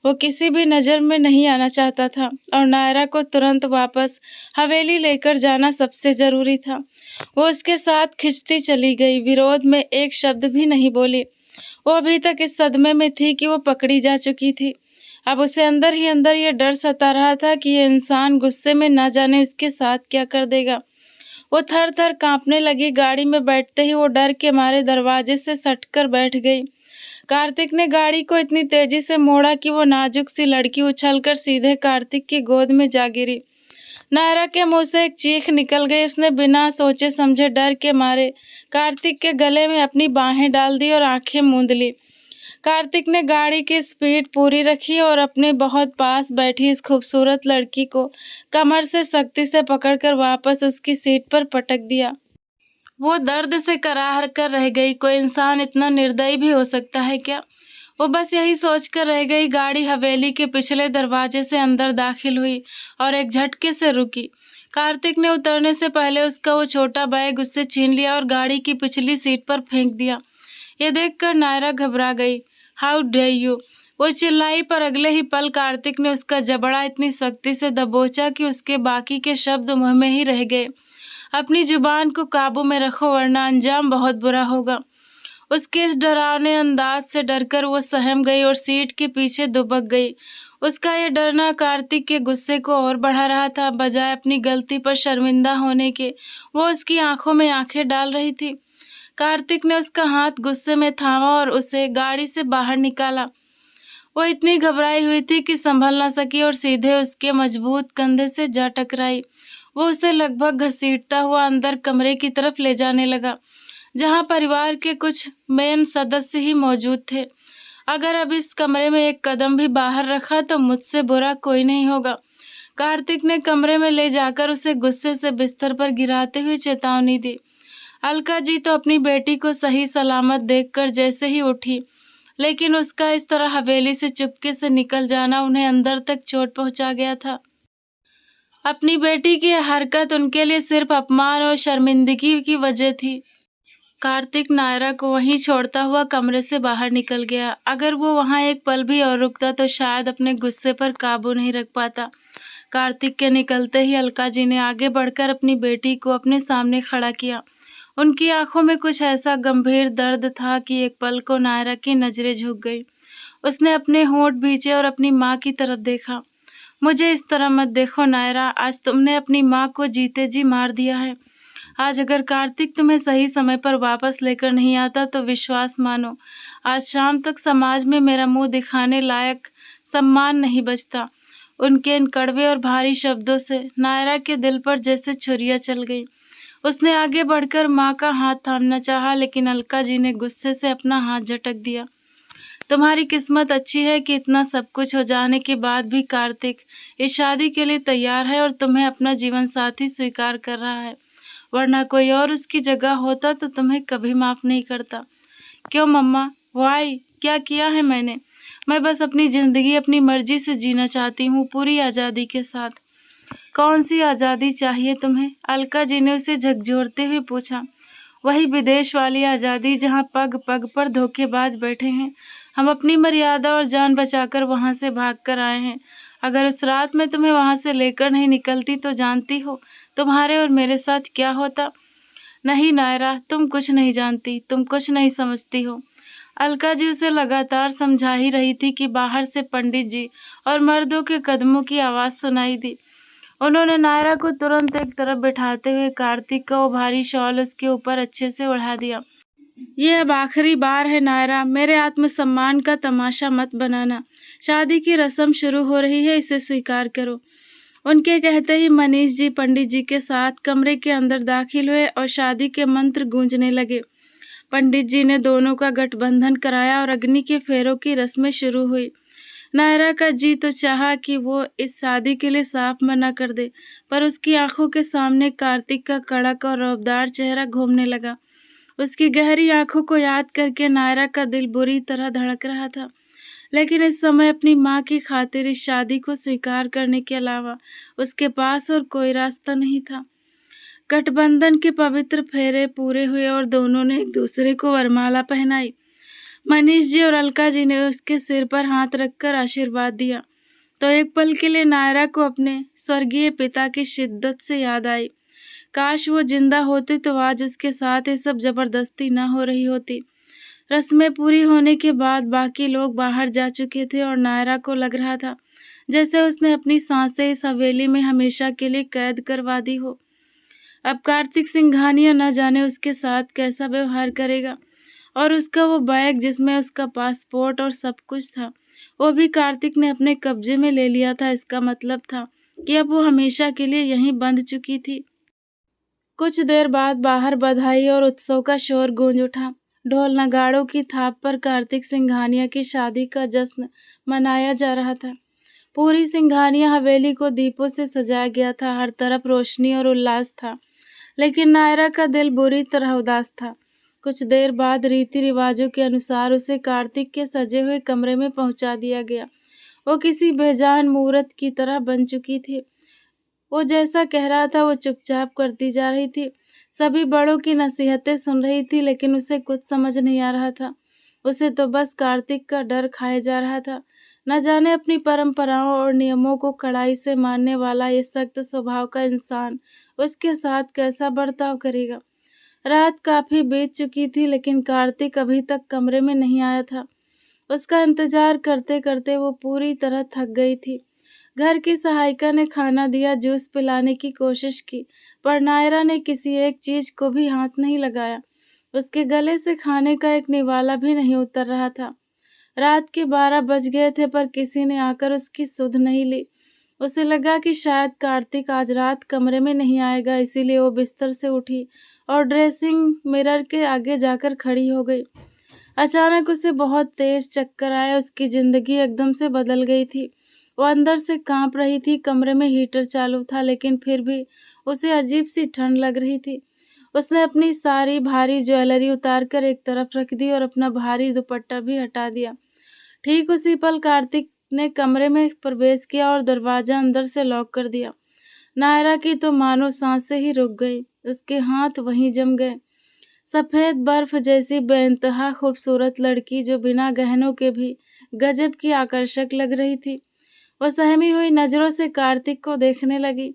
वो किसी भी नज़र में नहीं आना चाहता था और नायरा को तुरंत वापस हवेली लेकर जाना सबसे ज़रूरी था। वो उसके साथ खिंचती चली गई, विरोध में एक शब्द भी नहीं बोली। वो अभी तक इस सदमे में थी कि वो पकड़ी जा चुकी थी। अब उसे अंदर ही अंदर ये डर सता रहा था कि ये इंसान गुस्से में ना जाने उसके साथ क्या कर देगा। वो थर थर कांपने लगी। गाड़ी में बैठते ही वो डर के मारे दरवाजे से सटकर बैठ गई। कार्तिक ने गाड़ी को इतनी तेजी से मोड़ा कि वो नाजुक सी लड़की उछलकर सीधे कार्तिक की गोद में जा गिरी। नायरा के मुंह से एक चीख निकल गई। उसने बिना सोचे समझे डर के मारे कार्तिक के गले में अपनी बाहें डाल दी और आंखें मूंद ली। कार्तिक ने गाड़ी की स्पीड पूरी रखी और अपने बहुत पास बैठी इस खूबसूरत लड़की को कमर से सख्ती से पकड़कर वापस उसकी सीट पर पटक दिया। वो दर्द से कराह कर रह गई। कोई इंसान इतना निर्दयी भी हो सकता है क्या? वो बस यही सोचकर रह गई। गाड़ी हवेली के पिछले दरवाजे से अंदर दाखिल हुई और एक झटके से रुकी। कार्तिक ने उतरने से पहले उसका वो छोटा बैग उससे छीन लिया और गाड़ी की पिछली सीट पर फेंक दिया। ये देखकर नायरा घबरा गई। हाउ डेयर यू, वो चिल्लाई, पर अगले ही पल कार्तिक ने उसका जबड़ा इतनी सख्ती से दबोचा कि उसके बाकी के शब्द मुंह में ही रह गए। अपनी जुबान को काबू में रखो वरना अंजाम बहुत बुरा होगा। उसके इस डरावने अंदाज से डरकर वो सहम गई और सीट के पीछे दुबक गई। उसका ये डरना कार्तिक के गुस्से को और बढ़ा रहा था। बजाय अपनी गलती पर शर्मिंदा होने के वो उसकी आंखों में आंखें डाल रही थी। कार्तिक ने उसका हाथ गुस्से में थामा और उसे गाड़ी से बाहर निकाला। वो इतनी घबराई हुई थी कि संभल ना सकी और सीधे उसके मजबूत कंधे से जा टकराई। वो उसे लगभग घसीटता हुआ अंदर कमरे की तरफ ले जाने लगा, जहां परिवार के कुछ मेन सदस्य ही मौजूद थे। अगर अब इस कमरे में एक कदम भी बाहर रखा तो मुझसे बुरा कोई नहीं होगा। कार्तिक ने कमरे में ले जाकर उसे गुस्से से बिस्तर पर गिराते हुए चेतावनी दी। अलका जी तो अपनी बेटी को सही सलामत देखकर जैसे ही उठी, लेकिन उसका इस तरह हवेली से चुपके से निकल जाना उन्हें अंदर तक चोट पहुंचा गया था। अपनी बेटी की हरकत उनके लिए सिर्फ अपमान और शर्मिंदगी की वजह थी। कार्तिक नायरा को वहीं छोड़ता हुआ कमरे से बाहर निकल गया। अगर वो वहां एक पल भी और रुकता तो शायद अपने गुस्से पर काबू नहीं रख पाता। कार्तिक के निकलते ही अलका जी ने आगे बढ़कर अपनी बेटी को अपने सामने खड़ा किया। उनकी आंखों में कुछ ऐसा गंभीर दर्द था कि एक पल को नायरा की नजरें झुक गई। उसने अपने होंठ भींचे और अपनी माँ की तरफ देखा। मुझे इस तरह मत देखो नायरा, आज तुमने अपनी माँ को जीते जी मार दिया है। आज अगर कार्तिक तुम्हें सही समय पर वापस लेकर नहीं आता तो विश्वास मानो, आज शाम तक समाज में मेरा मुंह दिखाने लायक सम्मान नहीं बचता। उनके इन कड़वे और भारी शब्दों से नायरा के दिल पर जैसे छुरियां चल गई। उसने आगे बढ़कर माँ का हाथ थामना चाहा, लेकिन अलका जी ने गुस्से से अपना हाथ झटक दिया। तुम्हारी किस्मत अच्छी है कि इतना सब कुछ हो जाने के बाद भी कार्तिक इस शादी के लिए तैयार है और तुम्हें अपना जीवन साथी स्वीकार कर रहा है, वरना कोई और उसकी जगह होता तो तुम्हें कभी माफ नहीं करता। क्यों मम्मा? वाई, क्या किया है मैंने? मैं बस अपनी जिंदगी अपनी मर्जी से जीना चाहती हूँ, पूरी आज़ादी के साथ। कौन सी आज़ादी चाहिए तुम्हें? अलका जी ने उसे झकझोरते हुए पूछा। वही विदेश वाली आज़ादी जहाँ पग पग पर धोखेबाज बैठे हैं। हम अपनी मर्यादा और जान बचाकर वहाँ से भाग कर आए हैं। अगर उस रात में तुम्हें वहाँ से लेकर नहीं निकलती तो जानती हो तुम्हारे और मेरे साथ क्या होता? नहीं नायरा, तुम कुछ नहीं जानती, तुम कुछ नहीं समझती हो। अलका जी उसे लगातार समझा ही रही थी कि बाहर से पंडित जी और मर्दों के कदमों की आवाज़ सुनाई दी। उन्होंने नायरा को तुरंत एक तरफ बिठाते हुए कार्तिक का वो भारी शॉल उसके ऊपर अच्छे से उड़ा दिया। ये अब आखिरी बार है नायरा, मेरे आत्मसम्मान का तमाशा मत बनाना। शादी की रस्म शुरू हो रही है, इसे स्वीकार करो। उनके कहते ही मनीष जी पंडित जी के साथ कमरे के अंदर दाखिल हुए और शादी के मंत्र गूंजने लगे। पंडित जी ने दोनों का गठबंधन कराया और अग्नि के फेरों की रस्में शुरू हुई। नायरा का जी तो चाहा कि वो इस शादी के लिए साफ मना कर दे, पर उसकी आंखों के सामने कार्तिक का कड़क और रौबदार चेहरा घूमने लगा। उसकी गहरी आंखों को याद करके नायरा का दिल बुरी तरह धड़क रहा था, लेकिन इस समय अपनी माँ की खातिर इस शादी को स्वीकार करने के अलावा उसके पास और कोई रास्ता नहीं था। गठबंधन के पवित्र फेरे पूरे हुए और दोनों ने एक दूसरे को वरमाला पहनाई। मनीष जी और अलका जी ने उसके सिर पर हाथ रखकर आशीर्वाद दिया तो एक पल के लिए नायरा को अपने स्वर्गीय पिता की शिद्दत से याद आई। काश वो जिंदा होते तो आज उसके साथ ये सब जबरदस्ती न हो रही होती। रस्में पूरी होने के बाद बाकी लोग बाहर जा चुके थे और नायरा को लग रहा था जैसे उसने अपनी सांसें इस हवेली में हमेशा के लिए कैद करवा दी हो। अब कार्तिक सिंघानिया न जाने उसके साथ कैसा व्यवहार करेगा, और उसका वो बैग जिसमें उसका पासपोर्ट और सब कुछ था वो भी कार्तिक ने अपने कब्जे में ले लिया था। इसका मतलब था कि अब वो हमेशा के लिए यहीं बंध चुकी थी। कुछ देर बाद बाहर बधाई और उत्सव का शोर गूंज उठा। ढोल नगाड़ों की थाप पर कार्तिक सिंघानिया की शादी का जश्न मनाया जा रहा था। पूरी सिंघानिया हवेली को दीपों से सजाया गया था, हर तरफ रोशनी और उल्लास था, लेकिन नायरा का दिल बुरी तरह उदास था। कुछ देर बाद रीति रिवाजों के अनुसार उसे कार्तिक के सजे हुए कमरे में पहुंचा दिया गया। वो किसी बेजान मूर्त की तरह बन चुकी थी। वो जैसा कह रहा था वो चुपचाप करती जा रही थी। सभी बड़ों की नसीहतें सुन रही थी, लेकिन उसे कुछ समझ नहीं आ रहा था। उसे तो बस कार्तिक का डर खाए जा रहा था। न जाने अपनी परंपराओं और नियमों को कड़ाई से मानने वाला ये सख्त स्वभाव का इंसान उसके साथ कैसा बर्ताव करेगा। रात काफी बीत चुकी थी, लेकिन कार्तिक अभी तक कमरे में नहीं आया था। उसका इंतजार करते करते वो पूरी तरह थक गई थी। घर की सहायिका ने खाना दिया, जूस पिलाने की कोशिश की, पर नायरा ने किसी एक चीज को भी हाथ नहीं लगाया। उसके गले से खाने का एक निवाला भी नहीं उतर रहा था। रात के 12 बज गए थे, पर किसी ने आकर उसकी सुध नहीं ली। उसे लगा कि शायद कार्तिक आज रात कमरे में नहीं आएगा, इसीलिए वो बिस्तर से उठी और ड्रेसिंग मिरर के आगे जाकर खड़ी हो गई। अचानक उसे बहुत तेज चक्कर आया। उसकी जिंदगी एकदम से बदल गई थी। वो अंदर से कांप रही थी। कमरे में हीटर चालू था, लेकिन फिर भी उसे अजीब सी ठंड लग रही थी। उसने अपनी सारी भारी ज्वेलरी उतारकर एक तरफ रख दी और अपना भारी दुपट्टा भी हटा दिया। ठीक उसी पल कार्तिक ने कमरे में प्रवेश किया और दरवाजा अंदर से लॉक कर दिया। नायरा की तो मानो सांसें ही रुक गई। उसके हाथ वहीं जम गए। सफेद बर्फ जैसी बेइंतहा खूबसूरत लड़की जो बिना गहनों के भी गजब की आकर्षक लग रही थी, वो सहमी हुई नजरों से कार्तिक को देखने लगी।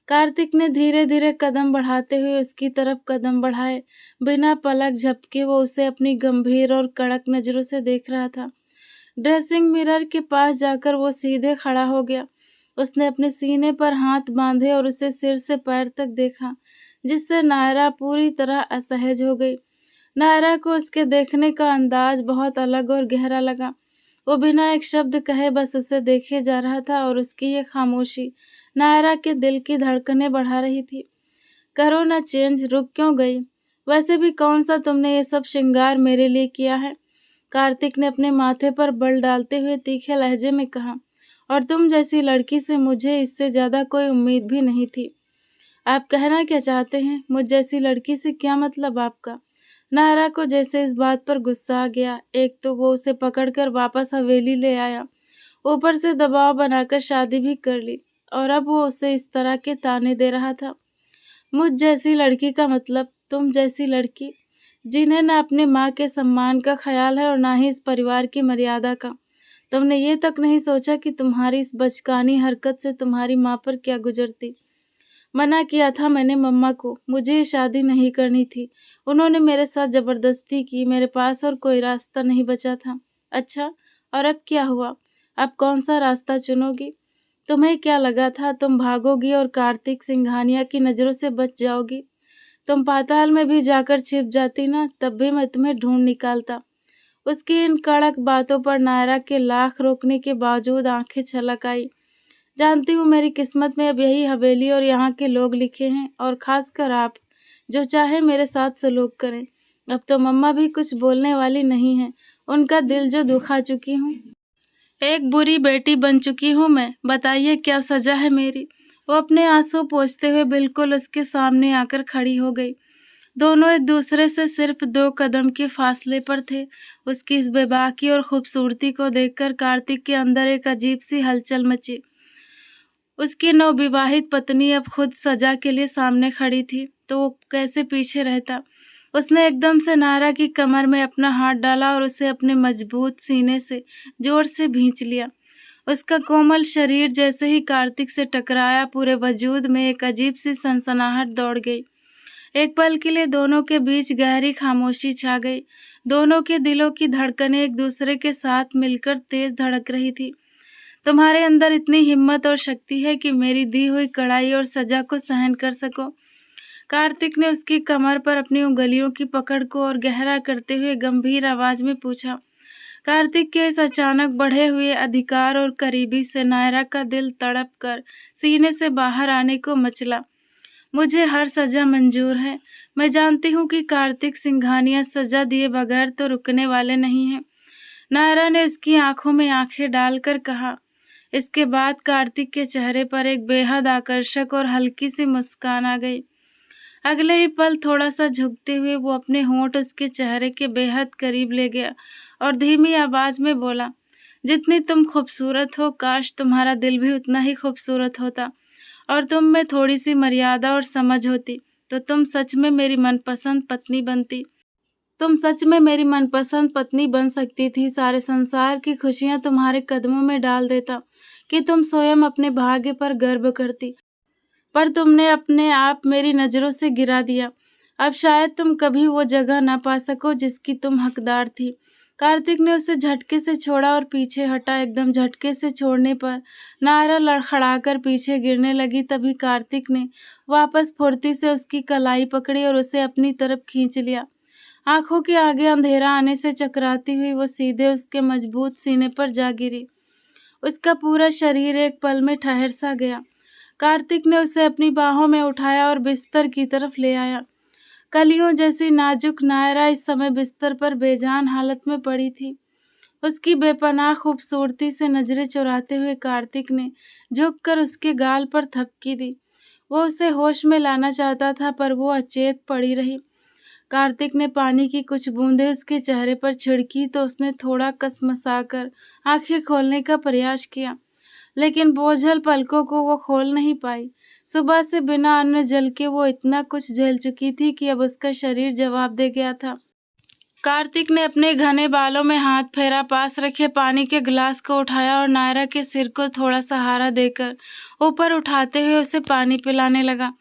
कार्तिक ने धीरे धीरे कदम बढ़ाते हुए उसकी तरफ कदम बढ़ाए। बिना पलक झपके वो उसे अपनी गंभीर और कड़क नजरों से देख रहा था। ड्रेसिंग मिरर के पास जाकर वो सीधे खड़ा हो गया। उसने अपने सीने पर हाथ बांधे और उसे सिर से पैर तक देखा, जिससे नायरा पूरी तरह असहज हो गई। नायरा को उसके देखने का अंदाज बहुत अलग और गहरा लगा। वो बिना एक शब्द कहे बस उसे देखे जा रहा था और उसकी ये खामोशी नायरा के दिल की धड़कनें बढ़ा रही थी। करो ना चेंज, रुक क्यों गई? वैसे भी कौन सा तुमने ये सब श्रृंगार मेरे लिए किया है? कार्तिक ने अपने माथे पर बल डालते हुए तीखे लहजे में कहा। और तुम जैसी लड़की से मुझे इससे ज्यादा कोई उम्मीद भी नहीं थी। आप कहना क्या चाहते हैं? मुझ जैसी लड़की से क्या मतलब आपका? नायरा को जैसे इस बात पर गुस्सा आ गया। एक तो वो उसे पकड़कर वापस हवेली ले आया, ऊपर से दबाव बनाकर शादी भी कर ली, और अब वो उसे इस तरह के ताने दे रहा था। मुझ जैसी लड़की का मतलब तुम जैसी लड़की, जिन्हें न अपने माँ के सम्मान का ख्याल है और ना ही इस परिवार की मर्यादा का। तुमने ये तक नहीं सोचा कि तुम्हारी इस बचकानी हरकत से तुम्हारी माँ पर क्या गुजरती। मना किया था मैंने मम्मा को, मुझे ये शादी नहीं करनी थी। उन्होंने मेरे साथ जबरदस्ती की, मेरे पास और कोई रास्ता नहीं बचा था। अच्छा, और अब क्या हुआ? अब कौन सा रास्ता चुनोगी? तुम्हें क्या लगा था तुम भागोगी और कार्तिक सिंघानिया की नज़रों से बच जाओगी? तुम पाताल में भी जाकर छिप जाती ना, तब भी मैं तुम्हें ढूंढ निकालता। उसकी इन कड़क बातों पर नायरा के लाख रोकने के बावजूद आंखें छलक आई। जानती हूँ मेरी किस्मत में अब यही हवेली और यहाँ के लोग लिखे हैं, और खासकर आप, जो चाहे मेरे साथ सलूक करें। अब तो मम्मा भी कुछ बोलने वाली नहीं है। उनका दिल जो दुखा चुकी हूँ, एक बुरी बेटी बन चुकी हूँ मैं। बताइए क्या सजा है मेरी? वो अपने आंसू पोंछते हुए बिल्कुल उसके सामने आकर खड़ी हो गई। दोनों एक दूसरे से सिर्फ 2 कदम के फासले पर थे। उसकी इस बेबाकी और खूबसूरती को देखकर कार्तिक के अंदर एक अजीब सी हलचल मची। उसकी नवविवाहित पत्नी अब खुद सजा के लिए सामने खड़ी थी, तो वो कैसे पीछे रहता? उसने एकदम से नायरा की कमर में अपना हाथ डाला और उसे अपने मजबूत सीने से जोर से भींच लिया। उसका कोमल शरीर जैसे ही कार्तिक से टकराया, पूरे वजूद में एक अजीब सी सनसनाहट दौड़ गई। एक पल के लिए दोनों के बीच गहरी खामोशी छा गई। दोनों के दिलों की धड़कनें एक दूसरे के साथ मिलकर तेज धड़क रही थी। तुम्हारे अंदर इतनी हिम्मत और शक्ति है कि मेरी दी हुई कड़ाई और सजा को सहन कर सको? कार्तिक ने उसकी कमर पर अपनी उंगलियों की पकड़ को और गहरा करते हुए गंभीर आवाज में पूछा। कार्तिक के इस अचानक बढ़े हुए अधिकार और करीबी से नायरा का दिल तड़प कर सीने से बाहर आने को मचला। मुझे हर सजा मंजूर है। मैं जानती हूँ कि कार्तिक सिंघानिया सजा दिए बगैर तो रुकने वाले नहीं हैं। नायरा ने उसकी आंखों में आंखें डालकर कहा। इसके बाद कार्तिक के चेहरे पर एक बेहद आकर्षक और हल्की सी मुस्कान आ गई। अगले ही पल थोड़ा सा झुकते हुए वो अपने होंठ उसके चेहरे के बेहद करीब ले गया और धीमी आवाज में बोला, जितनी तुम खूबसूरत हो, काश तुम्हारा दिल भी उतना ही खूबसूरत होता, और तुम में थोड़ी सी मर्यादा और समझ होती, तो तुम सच में मेरी मनपसंद पत्नी बनती। तुम सच में मेरी मनपसंद पत्नी बन सकती थी। सारे संसार की खुशियां तुम्हारे कदमों में डाल देता कि तुम स्वयं अपने भाग्य पर गर्व करती, पर तुमने अपने आप मेरी नज़रों से गिरा दिया। अब शायद तुम कभी वो जगह न पा सको जिसकी तुम हकदार थी। कार्तिक ने उसे झटके से छोड़ा और पीछे हटा। एकदम झटके से छोड़ने पर नायरा लड़खड़ाकर पीछे गिरने लगी। तभी कार्तिक ने वापस फुर्ती से उसकी कलाई पकड़ी और उसे अपनी तरफ खींच लिया। आंखों के आगे अंधेरा आने से चकराती हुई वो सीधे उसके मजबूत सीने पर जा गिरी। उसका पूरा शरीर एक पल में ठहर सा गया। कार्तिक ने उसे अपनी बाहों में उठाया और बिस्तर की तरफ ले आया। कलियों जैसी नाजुक नायरा इस समय बिस्तर पर बेजान हालत में पड़ी थी। उसकी बेपनाह खूबसूरती से नजरें चुराते हुए कार्तिक ने झुककर उसके गाल पर थपकी दी। वो उसे होश में लाना चाहता था, पर वो अचेत पड़ी रही। कार्तिक ने पानी की कुछ बूंदें उसके चेहरे पर छिड़की तो उसने थोड़ा कसमसाकर आंखें खोलने का प्रयास किया, लेकिन बोझल पलकों को वो खोल नहीं पाई। सुबह से बिना अन्न जल के वो इतना कुछ झेल चुकी थी कि अब उसका शरीर जवाब दे गया था। कार्तिक ने अपने घने बालों में हाथ फेरा, पास रखे पानी के गिलास को उठाया और नायरा के सिर को थोड़ा सहारा देकर ऊपर उठाते हुए उसे पानी पिलाने लगा।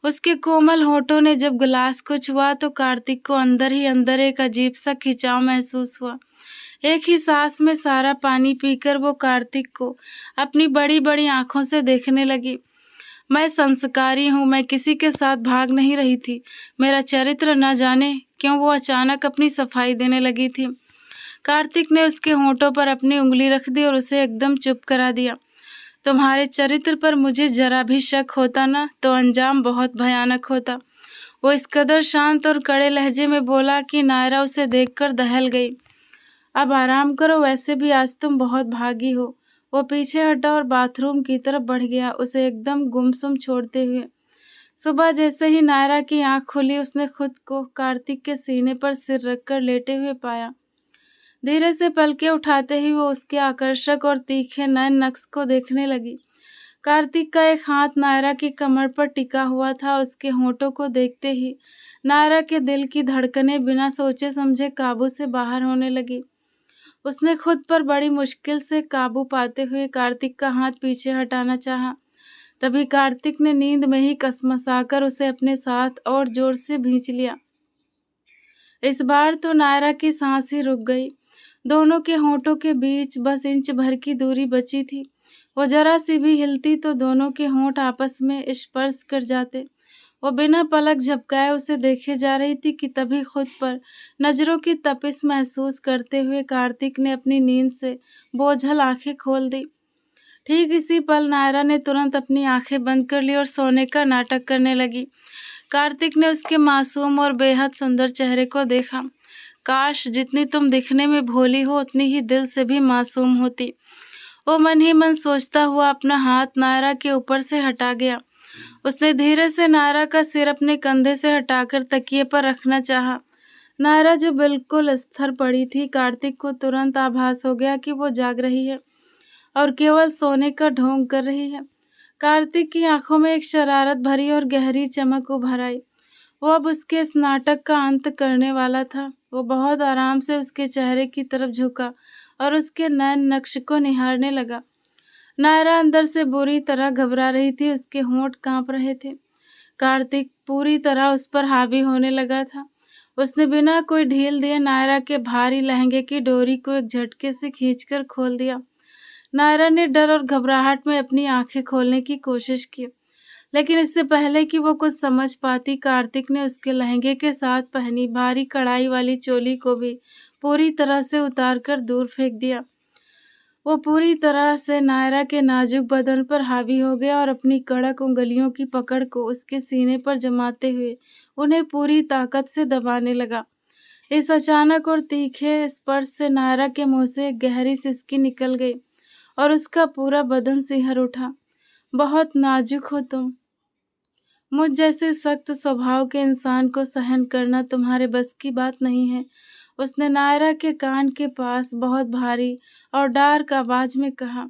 उसके कोमल होठों ने जब गिलास को छुआ तो कार्तिक को अंदर ही अंदर एक अजीब सा खिंचाव महसूस हुआ। एक ही सांस में सारा पानी पीकर वो कार्तिक को अपनी बड़ी बड़ी आंखों से देखने लगी। मैं संस्कारी हूँ, मैं किसी के साथ भाग नहीं रही थी। मेरा चरित्र न जाने क्यों वो अचानक अपनी सफाई देने लगी थी। कार्तिक ने उसके होठों पर अपनी उंगली रख दी और उसे एकदम चुप करा दिया। तुम्हारे चरित्र पर मुझे जरा भी शक होता ना तो अंजाम बहुत भयानक होता। वो इस कदर शांत और कड़े लहजे में बोला कि नायरा उसे देखकर दहल गई। अब आराम करो, वैसे भी आज तुम बहुत भागी हो। वो पीछे हटा और बाथरूम की तरफ बढ़ गया, उसे एकदम गुमसुम छोड़ते हुए। सुबह जैसे ही नायरा की आंख खुली उसने खुद को कार्तिक के सीने पर सिर रखकर लेटे हुए पाया। धीरे से पलके उठाते ही वो उसके आकर्षक और तीखे नयन नक्श को देखने लगी। कार्तिक का एक हाथ नायरा की कमर पर टिका हुआ था। उसके होठों को देखते ही नायरा के दिल की धड़कनें बिना सोचे समझे काबू से बाहर होने लगी। उसने खुद पर बड़ी मुश्किल से काबू पाते हुए कार्तिक का हाथ पीछे हटाना चाहा। तभी कार्तिक ने नींद में ही कसमसाकर उसे अपने साथ और जोर से भींच लिया। इस बार तो नायरा की सांस ही रुक गई। दोनों के होठों के बीच बस इंच भर की दूरी बची थी। वो जरा सी भी हिलती तो दोनों के होंठ आपस में स्पर्श कर जाते। वो बिना पलक झपकाए उसे देखे जा रही थी कि तभी खुद पर नजरों की तपिश महसूस करते हुए कार्तिक ने अपनी नींद से बोझल आंखें खोल दी। ठीक इसी पल नायरा ने तुरंत अपनी आंखें बंद कर ली और सोने का नाटक करने लगी। कार्तिक ने उसके मासूम और बेहद सुंदर चेहरे को देखा। काश जितनी तुम दिखने में भोली हो उतनी ही दिल से भी मासूम होती। वो मन ही मन सोचता हुआ अपना हाथ नायरा के ऊपर से हटा गया। उसने धीरे से नायरा का सिर अपने कंधे से हटाकर तकिए पर रखना चाहा। नायरा जो बिल्कुल स्थिर पड़ी थी, कार्तिक को तुरंत आभास हो गया कि वो जाग रही है और केवल सोने का ढोंग कर रही है। कार्तिक की आंखों में एक शरारत भरी और गहरी चमक उभर आई। वो अब उसके इस नाटक का अंत करने वाला था। वो बहुत आराम से उसके चेहरे की तरफ झुका और उसके नयन नक्श को निहारने लगा। नायरा अंदर से बुरी तरह घबरा रही थी, उसके होंठ कांप रहे थे। कार्तिक पूरी तरह उस पर हावी होने लगा था। उसने बिना कोई ढील दिए नायरा के भारी लहंगे की डोरी को एक झटके से खींचकर खोल दिया। नायरा ने डर और घबराहट में अपनी आंखें खोलने की कोशिश की, लेकिन इससे पहले कि वो कुछ समझ पाती, कार्तिक ने उसके लहंगे के साथ पहनी भारी कढ़ाई वाली चोली को भी पूरी तरह से उतारकर दूर फेंक दिया। वो पूरी तरह से नायरा के नाजुक बदन पर हावी हो गया और अपनी कड़क उंगलियों की पकड़ को उसके सीने पर जमाते हुए उन्हें पूरी ताकत से दबाने लगा। इस अचानक और तीखे स्पर्श से नायरा के मुंह से एक गहरी सिसकी निकल गई और उसका पूरा बदन सिहर उठा। बहुत नाजुक हो तुम। मुझ जैसे सख्त स्वभाव के इंसान को सहन करना तुम्हारे बस की बात नहीं है, उसने नायरा के कान के पास बहुत भारी और डार्क आवाज में कहा।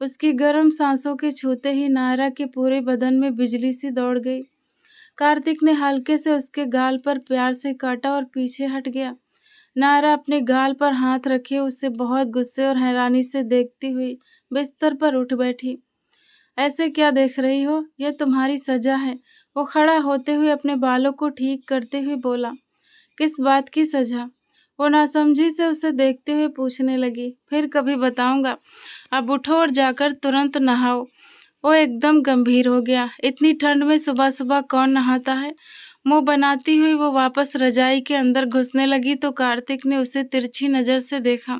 उसकी गर्म सांसों के छूते ही नायरा के पूरे बदन में बिजली सी दौड़ गई। कार्तिक ने हल्के से उसके गाल पर प्यार से काटा और पीछे हट गया। नायरा अपने गाल पर हाथ रखे उसे बहुत गुस्से और हैरानी से देखती हुई बिस्तर पर उठ बैठी। ऐसे क्या देख रही हो? यह तुम्हारी सजा है। वो खड़ा होते हुए अपने बालों को ठीक करते हुए बोला। किस बात की सजा? वो नासमझी से उसे देखते हुए पूछने लगी। फिर कभी बताऊंगा, अब उठो और जाकर तुरंत नहाओ। वो एकदम गंभीर हो गया। इतनी ठंड में सुबह सुबह कौन नहाता है? मुंह बनाती हुई वो वापस रजाई के अंदर घुसने लगी तो कार्तिक ने उसे तिरछी नजर से देखा।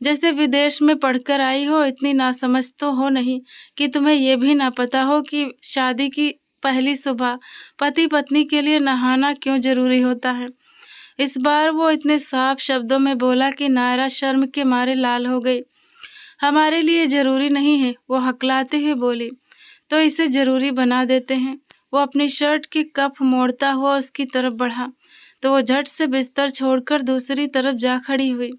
जैसे विदेश में पढ़कर आई हो, इतनी नासमझ तो हो नहीं कि तुम्हें ये भी ना पता हो कि शादी की पहली सुबह पति पत्नी के लिए नहाना क्यों जरूरी होता है। इस बार वो इतने साफ शब्दों में बोला कि नायरा शर्म के मारे लाल हो गई। हमारे लिए जरूरी नहीं है, वो हकलाते हुए बोली। तो इसे जरूरी बना देते हैं। वो अपनी शर्ट की कफ मोड़ता हुआ उसकी तरफ बढ़ा तो वो झट से बिस्तर छोड़कर दूसरी तरफ जा खड़ी हुई।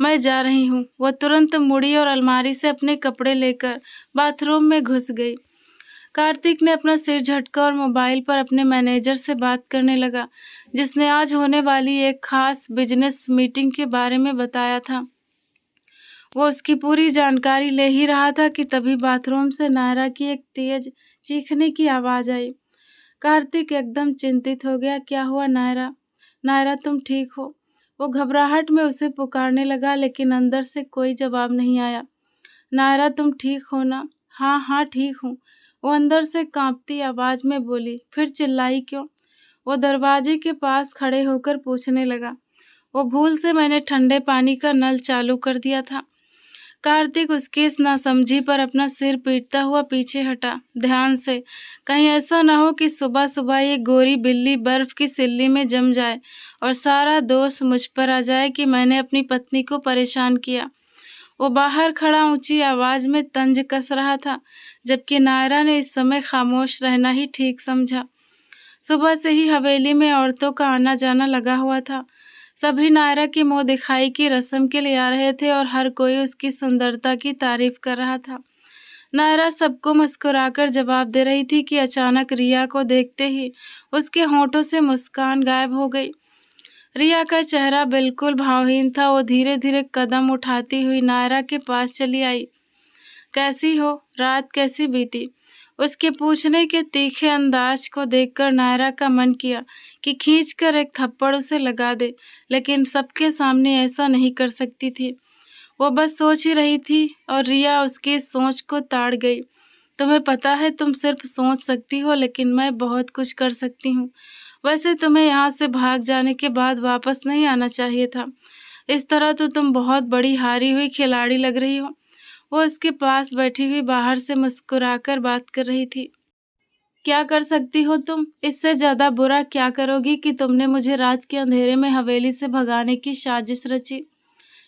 मैं जा रही हूँ। वो तुरंत मुड़ी और अलमारी से अपने कपड़े लेकर बाथरूम में घुस गई। कार्तिक ने अपना सिर झटका और मोबाइल पर अपने मैनेजर से बात करने लगा, जिसने आज होने वाली एक खास बिजनेस मीटिंग के बारे में बताया था। वो उसकी पूरी जानकारी ले ही रहा था कि तभी बाथरूम से नायरा की एक तेज चीखने की आवाज़ आई। कार्तिक एकदम चिंतित हो गया। क्या हुआ नायरा? नायरा तुम ठीक हो? वो घबराहट में उसे पुकारने लगा, लेकिन अंदर से कोई जवाब नहीं आया। नायरा तुम ठीक हो ना? हाँ हाँ ठीक हूँ, वो अंदर से कांपती आवाज़ में बोली। फिर चिल्लाई क्यों? वो दरवाजे के पास खड़े होकर पूछने लगा। वो भूल से मैंने ठंडे पानी का नल चालू कर दिया था। कार्तिक उसकी इस नासमझी पर अपना सिर पीटता हुआ पीछे हटा। ध्यान से, कहीं ऐसा ना हो कि सुबह सुबह ये गोरी बिल्ली बर्फ की सिल्ली में जम जाए और सारा दोष मुझ पर आ जाए कि मैंने अपनी पत्नी को परेशान किया। वो बाहर खड़ा ऊंची आवाज में तंज कस रहा था, जबकि नायरा ने इस समय खामोश रहना ही ठीक समझा। सुबह से ही हवेली में औरतों का आना जाना लगा हुआ था। सभी नायरा की मुंह दिखाई की रस्म के लिए आ रहे थे और हर कोई उसकी सुंदरता की तारीफ कर रहा था। नायरा सबको मुस्कुराकर जवाब दे रही थी कि अचानक रिया को देखते ही उसके होंठों से मुस्कान गायब हो गई। रिया का चेहरा बिल्कुल भावहीन था। वो धीरे धीरे कदम उठाती हुई नायरा के पास चली आई। कैसी हो? रात कैसी बीती? उसके पूछने के तीखे अंदाज को देखकर नायरा का मन किया कि खींचकर एक थप्पड़ उसे लगा दे, लेकिन सबके सामने ऐसा नहीं कर सकती थी। वो बस सोच ही रही थी और रिया उसकी इस सोच को ताड़ गई। तुम्हें पता है तुम सिर्फ सोच सकती हो, लेकिन मैं बहुत कुछ कर सकती हूँ। वैसे तुम्हें यहाँ से भाग जाने के बाद वापस नहीं आना चाहिए था। इस तरह तो तुम बहुत बड़ी हारी हुई खिलाड़ी लग रही हो। वो उसके पास बैठी हुई बाहर से मुस्कुराकर बात कर रही थी। क्या कर सकती हो तुम? इससे ज्यादा बुरा क्या करोगी कि तुमने मुझे रात के अंधेरे में हवेली से भगाने की साजिश रची।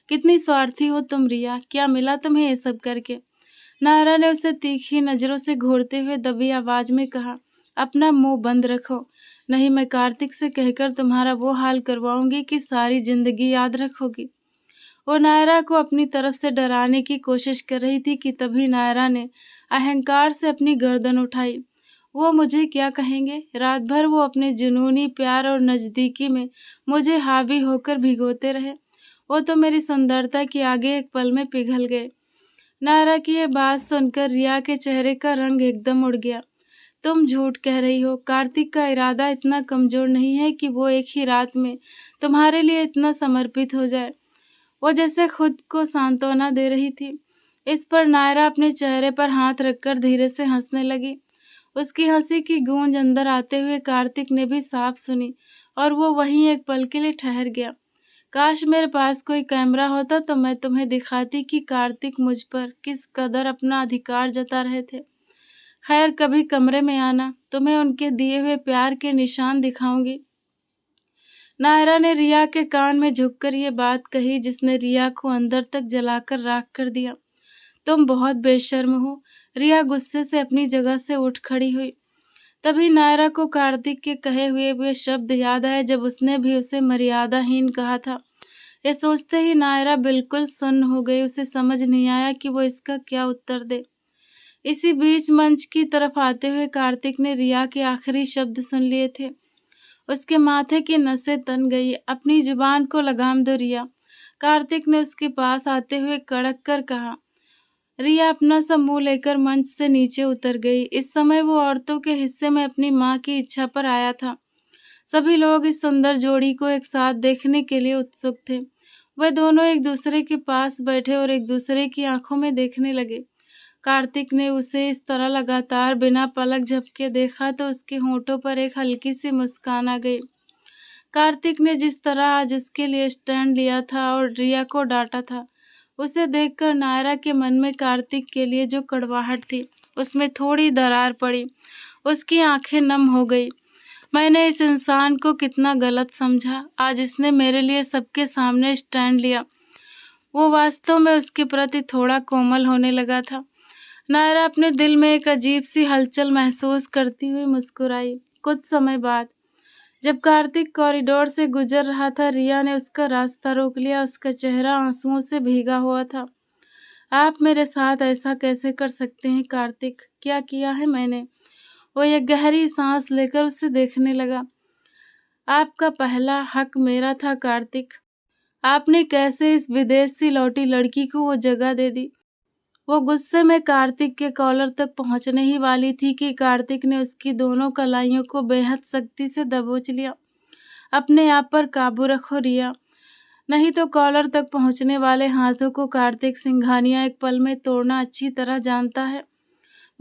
कितनी स्वार्थी हो तुम रिया। क्या मिला तुम्हें ये सब करके? नायरा ने उसे तीखी नजरों से घूरते हुए दबी आवाज में कहा। अपना मुंह बंद रखो, नहीं मैं कार्तिक से कहकर तुम्हारा वो हाल करवाऊंगी कि सारी जिंदगी याद रखोगी। वो नायरा को अपनी तरफ से डराने की कोशिश कर रही थी कि तभी नायरा ने अहंकार से अपनी गर्दन उठाई। वो मुझे क्या कहेंगे? रात भर वो अपने जुनूनी प्यार और नज़दीकी में मुझे हावी होकर भिगोते रहे। वो तो मेरी सुंदरता के आगे एक पल में पिघल गए। नायरा की ये बात सुनकर रिया के चेहरे का रंग एकदम उड़ गया। तुम झूठ कह रही हो। कार्तिक का इरादा इतना कमजोर नहीं है कि वो एक ही रात में तुम्हारे लिए इतना समर्पित हो जाए। वो जैसे खुद को सांत्वना दे रही थी। इस पर नायरा अपने चेहरे पर हाथ रखकर धीरे से हंसने लगी। उसकी हंसी की गूंज अंदर आते हुए कार्तिक ने भी साफ सुनी और वो वहीं एक पल के लिए ठहर गया। काश मेरे पास कोई कैमरा होता तो मैं तुम्हें दिखाती कि कार्तिक मुझ पर किस कदर अपना अधिकार जता रहे थे। खैर, कभी कमरे में आना, तुम्हें उनके दिए हुए प्यार के निशान दिखाऊंगी। नायरा ने रिया के कान में झुककर ये बात कही, जिसने रिया को अंदर तक जलाकर राख कर दिया। तुम बहुत बेशर्म हो। रिया गुस्से से अपनी जगह से उठ खड़ी हुई। तभी नायरा को कार्तिक के कहे हुए वे शब्द याद आए जब उसने भी उसे मर्यादाहीन कहा था। ये सोचते ही नायरा बिल्कुल सुन्न हो गई। उसे समझ नहीं आया कि वो इसका क्या उत्तर दे। इसी बीच मंच की तरफ आते हुए कार्तिक ने रिया के आखिरी शब्द सुन लिए थे। उसके माथे की नसें तन गई। अपनी जुबान को लगाम दो रिया, कार्तिक ने उसके पास आते हुए कड़क कर कहा। रिया अपना सा मुंह लेकर मंच से नीचे उतर गई। इस समय वो औरतों के हिस्से में अपनी माँ की इच्छा पर आया था। सभी लोग इस सुंदर जोड़ी को एक साथ देखने के लिए उत्सुक थे। वे दोनों एक दूसरे के पास बैठे और एक दूसरे की आंखों में देखने लगे। कार्तिक ने उसे इस तरह लगातार बिना पलक झपके देखा तो उसके होंठों पर एक हल्की सी मुस्कान आ गई। कार्तिक ने जिस तरह आज उसके लिए स्टैंड लिया था और रिया को डांटा था, उसे देखकर नायरा के मन में कार्तिक के लिए जो कड़वाहट थी, उसमें थोड़ी दरार पड़ी। उसकी आंखें नम हो गई। मैंने इस इंसान को कितना गलत समझा। आज इसने मेरे लिए सबके सामने स्टैंड लिया। वो वास्तव में उसके प्रति थोड़ा कोमल होने लगा था। नायरा अपने दिल में एक अजीब सी हलचल महसूस करती हुई मुस्कुराई। कुछ समय बाद जब कार्तिक कॉरिडोर से गुजर रहा था, रिया ने उसका रास्ता रोक लिया। उसका चेहरा आंसुओं से भीगा हुआ था। आप मेरे साथ ऐसा कैसे कर सकते हैं कार्तिक? क्या किया है मैंने? वो एक गहरी सांस लेकर उसे देखने लगा। आपका पहला हक मेरा था कार्तिक। आपने कैसे इस विदेश से लौटी लड़की को वो जगह दे दी? वो गुस्से में कार्तिक के कॉलर तक पहुंचने ही वाली थी कि कार्तिक ने उसकी दोनों कलाइयों को बेहद सख्ती से दबोच लिया। अपने आप पर काबू रखो रिया, नहीं तो कॉलर तक पहुंचने वाले हाथों को कार्तिक सिंघानिया एक पल में तोड़ना अच्छी तरह जानता है।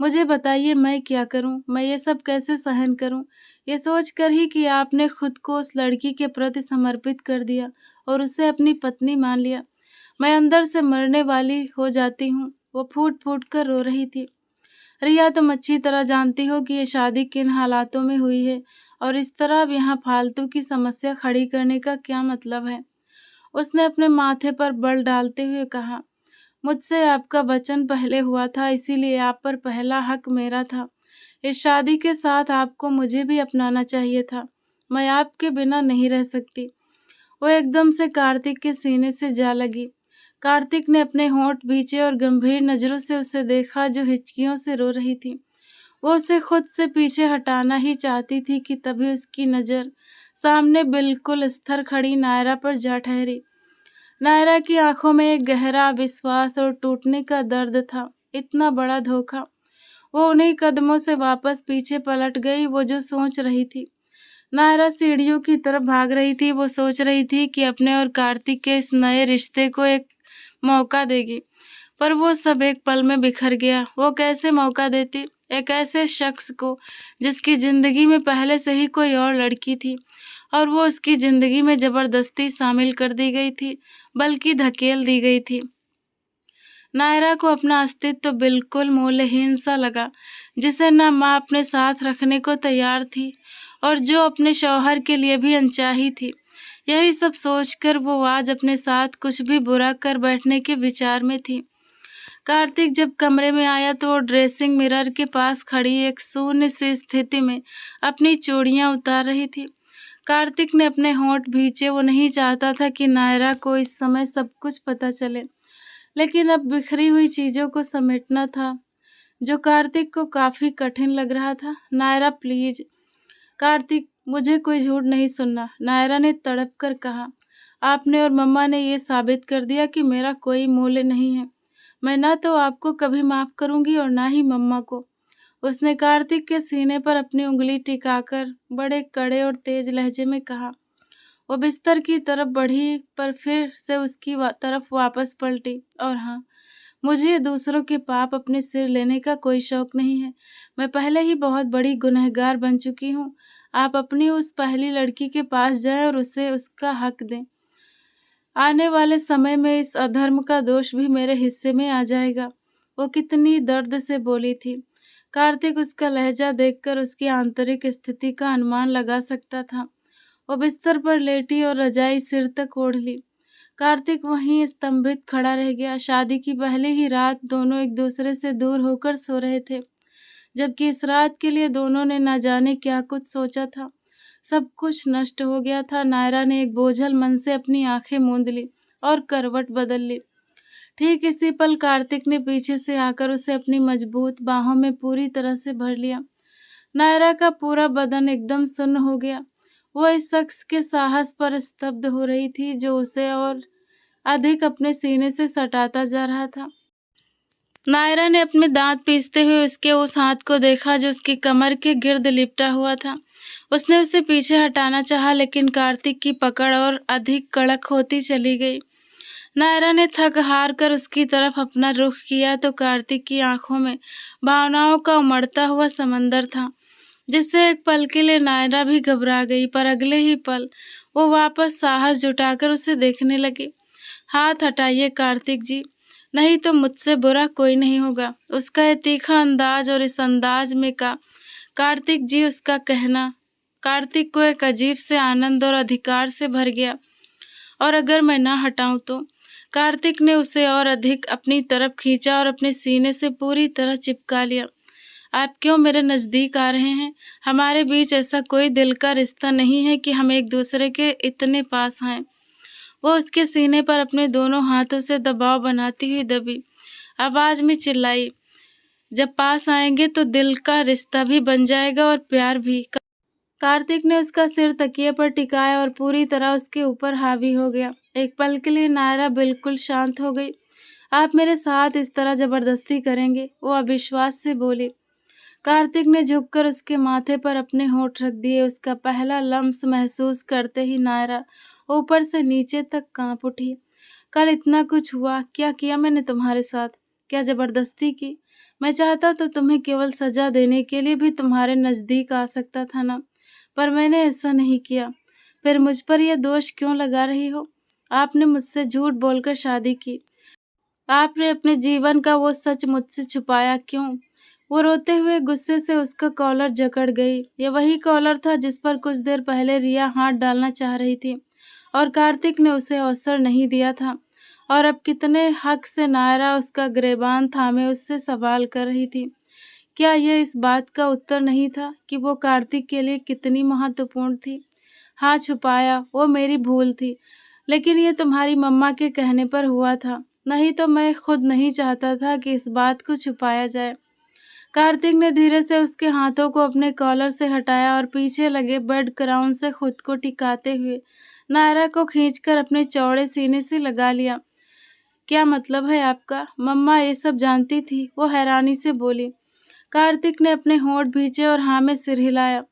मुझे बताइए मैं क्या करूं? मैं ये सब कैसे सहन करूं? ये सोचकर ही कि आपने खुद को उस लड़की के प्रति समर्पित कर दिया और उसे अपनी पत्नी मान लिया, मैं अंदर से मरने वाली हो जाती हूँ। वो फूट फूट कर रो रही थी। रिया, तुम अच्छी तरह जानती हो कि ये शादी किन हालातों में हुई है और इस तरह अब यहाँ फालतू की समस्या खड़ी करने का क्या मतलब है? उसने अपने माथे पर बल डालते हुए कहा, मुझसे आपका वचन पहले हुआ था, इसीलिए आप पर पहला हक मेरा था। इस शादी के साथ आपको मुझे भी अपनाना चाहिए था। मैं आपके बिना नहीं रह सकती। वो एकदम से कार्तिक के सीने से जा लगी। कार्तिक ने अपने होंठ भींचे और गंभीर नजरों से उसे देखा जो हिचकियों से रो रही थी। वो उसे खुद से पीछे हटाना ही चाहती थी कि तभी उसकी नजर सामने बिल्कुल स्थिर खड़ी नायरा पर जा ठहरी। नायरा की आंखों में एक गहरा विश्वास और टूटने का दर्द था। इतना बड़ा धोखा। वो उन्हीं कदमों से वापस पीछे पलट गई, वो जो सोच रही थी। नायरा सीढ़ियों की तरफ भाग रही थी। वो सोच रही थी कि अपने और कार्तिक के इस नए रिश्ते को एक मौका देगी, पर वो सब एक पल में बिखर गया। वो कैसे मौका देती एक ऐसे शख्स को जिसकी जिंदगी में पहले से ही कोई और लड़की थी और वो उसकी जिंदगी में जबरदस्ती शामिल कर दी गई थी, बल्कि धकेल दी गई थी। नायरा को अपना अस्तित्व बिल्कुल मूल्यहीन सा लगा, जिसे न माँ अपने साथ रखने को तैयार थी और जो अपने शौहर के लिए भी अनचाही थी। यही सब सोचकर वो आज अपने साथ कुछ भी बुरा कर बैठने के विचार में थी। कार्तिक जब कमरे में आया तो वो ड्रेसिंग मिरर के पास खड़ी एक शून्य सी स्थिति में अपनी चूड़ियां उतार रही थी। कार्तिक ने अपने होंठ भींचे। वो नहीं चाहता था कि नायरा को इस समय सब कुछ पता चले, लेकिन अब बिखरी हुई चीजों को समेटना था, जो कार्तिक को काफी कठिन लग रहा था। नायरा प्लीज। कार्तिक, मुझे कोई झूठ नहीं सुनना, नायरा ने तड़प कर कहा। आपने और मम्मा ने ये साबित कर दिया कि मेरा कोई मूल्य नहीं है। मैं ना तो आपको कभी माफ करूंगी और ना ही मम्मा को। उसने कार्तिक के सीने पर अपनी उंगली टिकाकर बड़े कड़े और तेज लहजे में कहा। वो बिस्तर की तरफ बढ़ी, पर फिर से उसकी तरफ वापस पलटी। और हाँ, मुझे दूसरों के पाप अपने सिर लेने का कोई शौक नहीं है। मैं पहले ही बहुत बड़ी गुनहगार बन चुकी हूँ। आप अपनी उस पहली लड़की के पास जाएं और उसे उसका हक दें। आने वाले समय में इस अधर्म का दोष भी मेरे हिस्से में आ जाएगा। वो कितनी दर्द से बोली थी। कार्तिक उसका लहजा देखकर उसकी आंतरिक स्थिति का अनुमान लगा सकता था। वो बिस्तर पर लेटी और रजाई सिर तक ओढ़ ली। कार्तिक वहीं स्तंभित खड़ा रह गया। शादी की पहली ही रात दोनों एक दूसरे से दूर होकर सो रहे थे, जबकि इस रात के लिए दोनों ने न जाने क्या कुछ सोचा था। सब कुछ नष्ट हो गया था। नायरा ने एक बोझल मन से अपनी आंखें मूंद ली और करवट बदल ली। ठीक इसी पल कार्तिक ने पीछे से आकर उसे अपनी मजबूत बाहों में पूरी तरह से भर लिया। नायरा का पूरा बदन एकदम सुन्न हो गया। वो इस शख्स के साहस पर स्तब्ध हो रही थी, जो उसे और अधिक अपने सीने से सटाता जा रहा था। नायरा ने अपने दांत पीसते हुए उसके उस हाथ को देखा जो उसकी कमर के गिर्द लिपटा हुआ था। उसने उसे पीछे हटाना चाहा, लेकिन कार्तिक की पकड़ और अधिक कड़क होती चली गई। नायरा ने थक हार कर उसकी तरफ अपना रुख किया तो कार्तिक की आंखों में भावनाओं का उमड़ता हुआ समंदर था, जिससे एक पल के लिए नायरा भी घबरा गई। पर अगले ही पल वो वापस साहस जुटाकर उसे देखने लगी। हाथ हटाइए कार्तिक जी, नहीं तो मुझसे बुरा कोई नहीं होगा। उसका ये तीखा अंदाज और इस अंदाज में का कार्तिक जी उसका कहना कार्तिक को एक अजीब से आनंद और अधिकार से भर गया। और अगर मैं ना हटाऊं तो? कार्तिक ने उसे और अधिक अपनी तरफ खींचा और अपने सीने से पूरी तरह चिपका लिया। आप क्यों मेरे नजदीक आ रहे हैं? हमारे बीच ऐसा कोई दिल का रिश्ता नहीं है कि हम एक दूसरे के इतने पास आए। वो उसके सीने पर अपने दोनों हाथों से दबाव बनाती हुई दबी आवाज में चिल्लाई, जब पास आएंगे तो दिल का रिश्ता भी बन जाएगा और प्यार भी। कार्तिक ने उसका सिर तकिए पर टिकाया और पूरी तरह उसके ऊपर हावी हो गया। एक पल के लिए नायरा बिल्कुल शांत हो गई। आप मेरे साथ इस तरह जबरदस्ती करेंगे? वो अविश्वास से बोली। कार्तिक ने झुककर उसके माथे पर अपने होंठ रख दिए। उसका पहला लम्स महसूस करते ही नायरा ऊपर से नीचे तक कांप उठी। कल इतना कुछ हुआ, क्या किया मैंने तुम्हारे साथ? क्या जबरदस्ती की? मैं चाहता तो तुम्हें केवल सजा देने के लिए भी तुम्हारे नजदीक आ सकता था ना, पर मैंने ऐसा नहीं किया। फिर मुझ पर यह दोष क्यों लगा रही हो? आपने मुझसे झूठ बोलकर शादी की। आपने अपने जीवन का वो सच मुझसे छुपाया क्यों? वो रोते हुए गुस्से से उसका कॉलर जकड़ गई। ये वही कॉलर था जिस पर कुछ देर पहले रिया हाथ डालना चाह रही थी और कार्तिक ने उसे अवसर नहीं दिया था। और अब कितने हक से नायरा उसका गिरेबान थामे उससे सवाल कर रही थी। क्या यह इस बात का उत्तर नहीं था कि वो कार्तिक के लिए कितनी महत्वपूर्ण थी? हाँ, छुपाया, वो मेरी भूल थी, लेकिन ये तुम्हारी मम्मा के कहने पर हुआ था, नहीं तो मैं खुद नहीं चाहता था कि इस बात को छुपाया जाए। कार्तिक ने धीरे से उसके हाथों को अपने कॉलर से हटाया और पीछे लगे बेड क्राउन से खुद को टिकाते हुए नायरा को खींचकर अपने चौड़े सीने से लगा लिया। क्या मतलब है आपका? मम्मा ये सब जानती थी? वो हैरानी से बोली। कार्तिक ने अपने होंठ भींचे और हाँ में सिर हिलाया।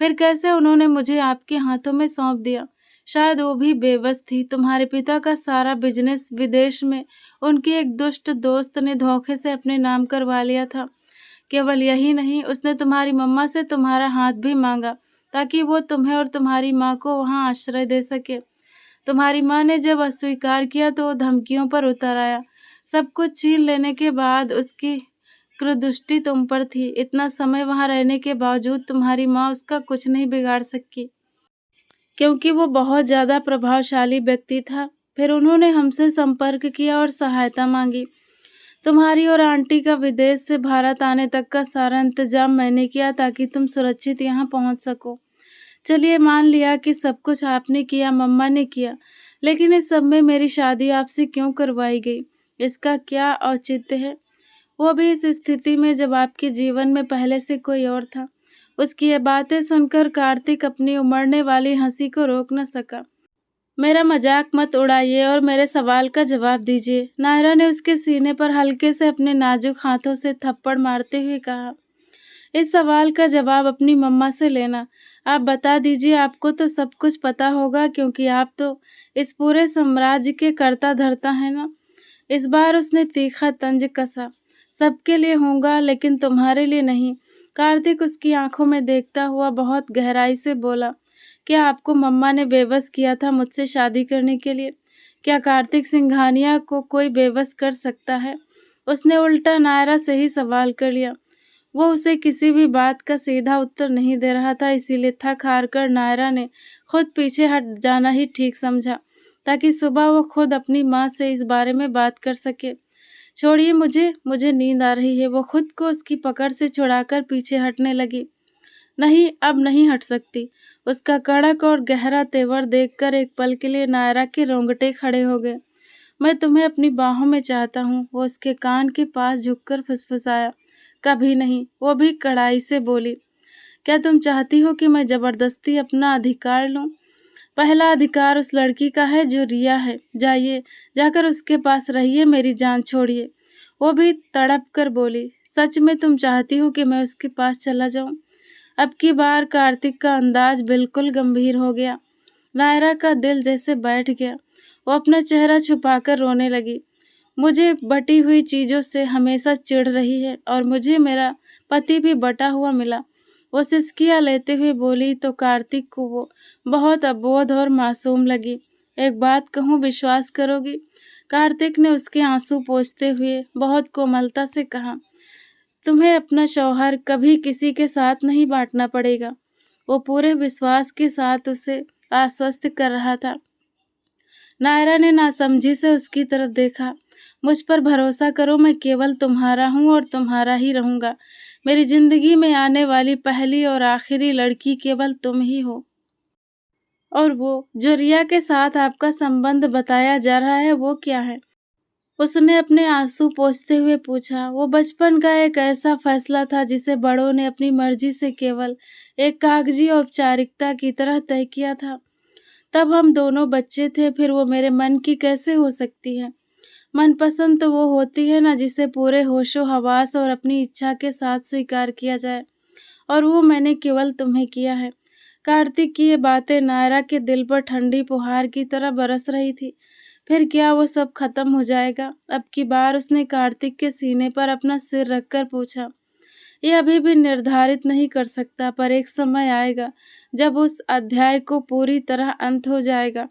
फिर कैसे उन्होंने मुझे आपके हाथों में सौंप दिया? शायद वो भी बेबस थी। तुम्हारे पिता का सारा बिजनेस विदेश में उनके एक दुष्ट दोस्त ने धोखे से अपने नाम करवा लिया था। केवल यही नहीं, उसने तुम्हारी मम्मा से तुम्हारा हाथ भी मांगा ताकि वो तुम्हें और तुम्हारी माँ को वहाँ आश्रय दे सके। तुम्हारी माँ ने जब अस्वीकार किया तो वो धमकियों पर उतर आया। सब कुछ छीन लेने के बाद उसकी क्रूरदृष्टि तुम पर थी। इतना समय वहाँ रहने के बावजूद तुम्हारी माँ उसका कुछ नहीं बिगाड़ सकी, क्योंकि वो बहुत ज़्यादा प्रभावशाली व्यक्ति था। फिर उन्होंने हमसे संपर्क किया और सहायता मांगी। तुम्हारी और आंटी का विदेश से भारत आने तक का सारा इंतजाम मैंने किया ताकि तुम सुरक्षित यहाँ पहुँच सको। चलिए, मान लिया कि सब कुछ आपने किया, मम्मा ने किया, लेकिन इस सब में मेरी शादी आपसे क्यों करवाई गई? इसका क्या औचित्य है? वो भी इस स्थिति में जब आपके जीवन में पहले से कोई और था। उसकी ये बातें सुनकर कार्तिक अपनी उमड़ने वाली हंसी को रोक न सका। मेरा मजाक मत उड़ाइए और मेरे सवाल का जवाब दीजिए। नायरा ने उसके सीने पर हल्के से अपने नाजुक हाथों से थप्पड़ मारते हुए कहा। इस सवाल का जवाब अपनी मम्मा से लेना। आप बता दीजिए, आपको तो सब कुछ पता होगा क्योंकि आप तो इस पूरे साम्राज्य के कर्ता धर्ता है ना। इस बार उसने तीखा तंज कसा। सबके लिए होगा लेकिन तुम्हारे लिए नहीं। कार्तिक उसकी आंखों में देखता हुआ बहुत गहराई से बोला। क्या आपको मम्मा ने बेबस किया था मुझसे शादी करने के लिए? क्या कार्तिक सिंघानिया को कोई बेबस कर सकता है? उसने उल्टा नायरा से ही सवाल कर लिया। वो उसे किसी भी बात का सीधा उत्तर नहीं दे रहा था, इसीलिए थक हार कर नायरा ने खुद पीछे हट जाना ही ठीक समझा ताकि सुबह वो खुद अपनी माँ से इस बारे में बात कर सके। छोड़िए मुझे, मुझे नींद आ रही है। वो खुद को उसकी पकड़ से छुड़ाकर पीछे हटने लगी। नहीं, अब नहीं हट सकती। उसका कड़क और गहरा तेवर देखकर एक पल के लिए नायरा के रोंगटे खड़े हो गए। मैं तुम्हें अपनी बाहों में चाहता हूँ, वो उसके कान के पास झुककर फुसफुसाया। कभी नहीं, वो भी कड़ाई से बोली। क्या तुम चाहती हो कि मैं जबरदस्ती अपना अधिकार लूं? पहला अधिकार उस लड़की का है जो रिया है। जाइए, जाकर उसके पास रहिए, मेरी जान छोड़िए। वो भी तड़प कर बोली। सच में तुम चाहती हो कि मैं उसके पास चला जाऊं? अब की बार कार्तिक का अंदाज बिल्कुल गंभीर हो गया। नायरा का दिल जैसे बैठ गया। वो अपना चेहरा छुपाकर रोने लगी। मुझे बटी हुई चीज़ों से हमेशा चिढ़ रही है और मुझे मेरा पति भी बटा हुआ मिला। वो सिसकियाँ लेते हुए बोली तो कार्तिक को वो बहुत अबोध और मासूम लगी। एक बात कहूँ, विश्वास करोगी? कार्तिक ने उसके आंसू पोंछते हुए बहुत कोमलता से कहा। तुम्हें अपना शौहर कभी किसी के साथ नहीं बांटना पड़ेगा। वो पूरे विश्वास के साथ उसे आश्वस्त कर रहा था। नायरा ने नासमझी से उसकी तरफ देखा। मुझ पर भरोसा करो, मैं केवल तुम्हारा हूँ और तुम्हारा ही रहूंगा। मेरी जिंदगी में आने वाली पहली और आखिरी लड़की केवल तुम ही हो। और वो जो रिया के साथ आपका संबंध बताया जा रहा है, वो क्या है? उसने अपने आंसू पोंछते हुए पूछा। वो बचपन का एक ऐसा फैसला था जिसे बड़ों ने अपनी मर्जी से केवल एक कागजी औपचारिकता की तरह तय किया था। तब हम दोनों बच्चे थे, फिर वो मेरे मन की कैसे हो सकती है? मनपसंद तो वो होती है ना जिसे पूरे होशो-हवास और अपनी इच्छा के साथ स्वीकार किया जाए, और वो मैंने केवल तुम्हें किया है। कार्तिक की ये बातें नायरा के दिल पर ठंडी फुहार की तरह बरस रही थी। फिर क्या वो सब खत्म हो जाएगा? अब की बार उसने कार्तिक के सीने पर अपना सिर रखकर पूछा। ये अभी भी निर्धारित नहीं कर सकता, पर एक समय आएगा जब उस अध्याय को पूरी तरह अंत हो जाएगा।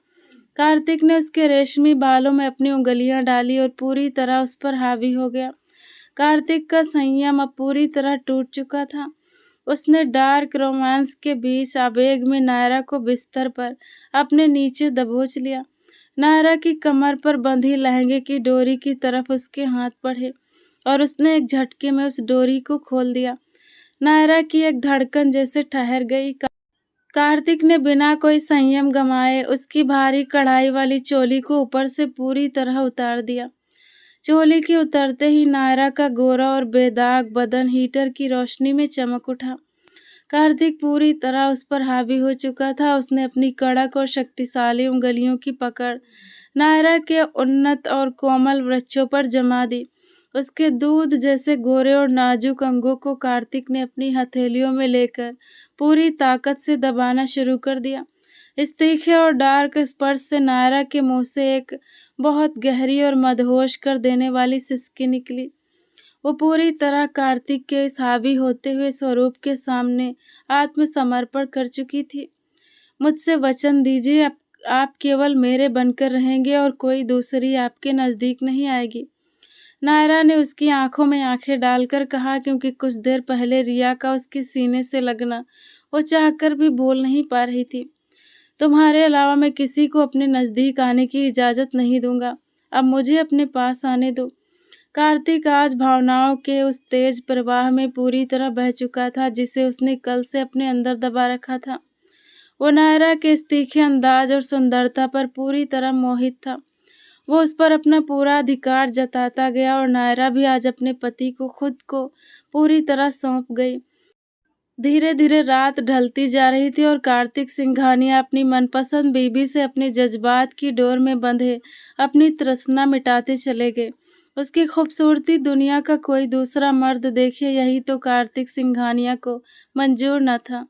कार्तिक ने उसके रेशमी बालों में अपनी उंगलियां डाली और पूरी तरह उस पर हावी हो गया। कार्तिक का संयम अब पूरी तरह टूट चुका था। उसने डार्क रोमांस के बीच आवेग में नायरा को बिस्तर पर अपने नीचे दबोच लिया। नायरा की कमर पर बंधी लहंगे की डोरी की तरफ उसके हाथ बढ़े और उसने एक झटके में उस डोरी को खोल दिया। नायरा की एक धड़कन जैसे ठहर गई। कार्तिक ने बिना कोई संयम गंवाए उसकी भारी कढ़ाई वाली चोली को ऊपर से पूरी तरह उतार दिया। चोली के उतरते ही नायरा का गोरा और बेदाग बदन हीटर की रोशनी में चमक उठा। कार्तिक पूरी तरह उस पर हावी हो चुका था। उसने अपनी कड़क और शक्तिशाली उंगलियों की पकड़ नायरा के उन्नत और कोमल वृक्षों पर जमा दी। उसके दूध जैसे गोरे और नाजुक अंगों को कार्तिक ने अपनी हथेलियों में लेकर पूरी ताकत से दबाना शुरू कर दिया। इस तीखे और डार्क स्पर्श से नायरा के मुंह से एक बहुत गहरी और मदहोश कर देने वाली सिसकी निकली। वो पूरी तरह कार्तिक के इस हावी होते हुए स्वरूप के सामने आत्मसमर्पण कर चुकी थी। मुझसे वचन दीजिए, आप केवल मेरे बनकर रहेंगे और कोई दूसरी आपके नजदीक नहीं आएगी। नायरा ने उसकी आंखों में आंखें डालकर कहा, क्योंकि कुछ देर पहले रिया का उसके सीने से लगना वो चाहकर भी भूल नहीं पा रही थी। तुम्हारे अलावा मैं किसी को अपने नजदीक आने की इजाजत नहीं दूंगा। अब मुझे अपने पास आने दो। कार्तिक आज भावनाओं के उस तेज प्रवाह में पूरी तरह बह चुका था जिसे उसने कल से अपने अंदर दबा रखा था। वो नायरा के इस तीखे अंदाज और सुंदरता पर पूरी तरह मोहित था। वो उस पर अपना पूरा अधिकार जताता गया और नायरा भी आज अपने पति को खुद को पूरी तरह सौंप गई। धीरे धीरे रात ढलती जा रही थी और कार्तिक सिंघानिया अपनी मनपसंद बीबी से अपने जज्बात की डोर में बंधे अपनी तृष्णा मिटाते चले गए। उसकी खूबसूरती दुनिया का कोई दूसरा मर्द देखे, यही तो कार्तिक सिंघानिया को मंजूर न था।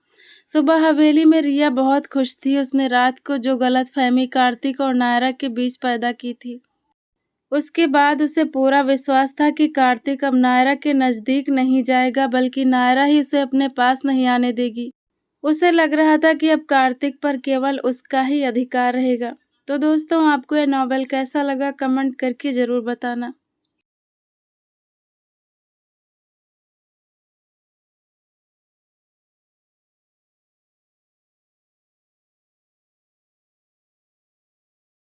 सुबह हवेली में रिया बहुत खुश थी। उसने रात को जो गलतफहमी कार्तिक और नायरा के बीच पैदा की थी, उसके बाद उसे पूरा विश्वास था कि कार्तिक अब नायरा के नजदीक नहीं जाएगा, बल्कि नायरा ही उसे अपने पास नहीं आने देगी। उसे लग रहा था कि अब कार्तिक पर केवल उसका ही अधिकार रहेगा। तो दोस्तों, आपको यह नॉवेल कैसा लगा कमेंट करके ज़रूर बताना।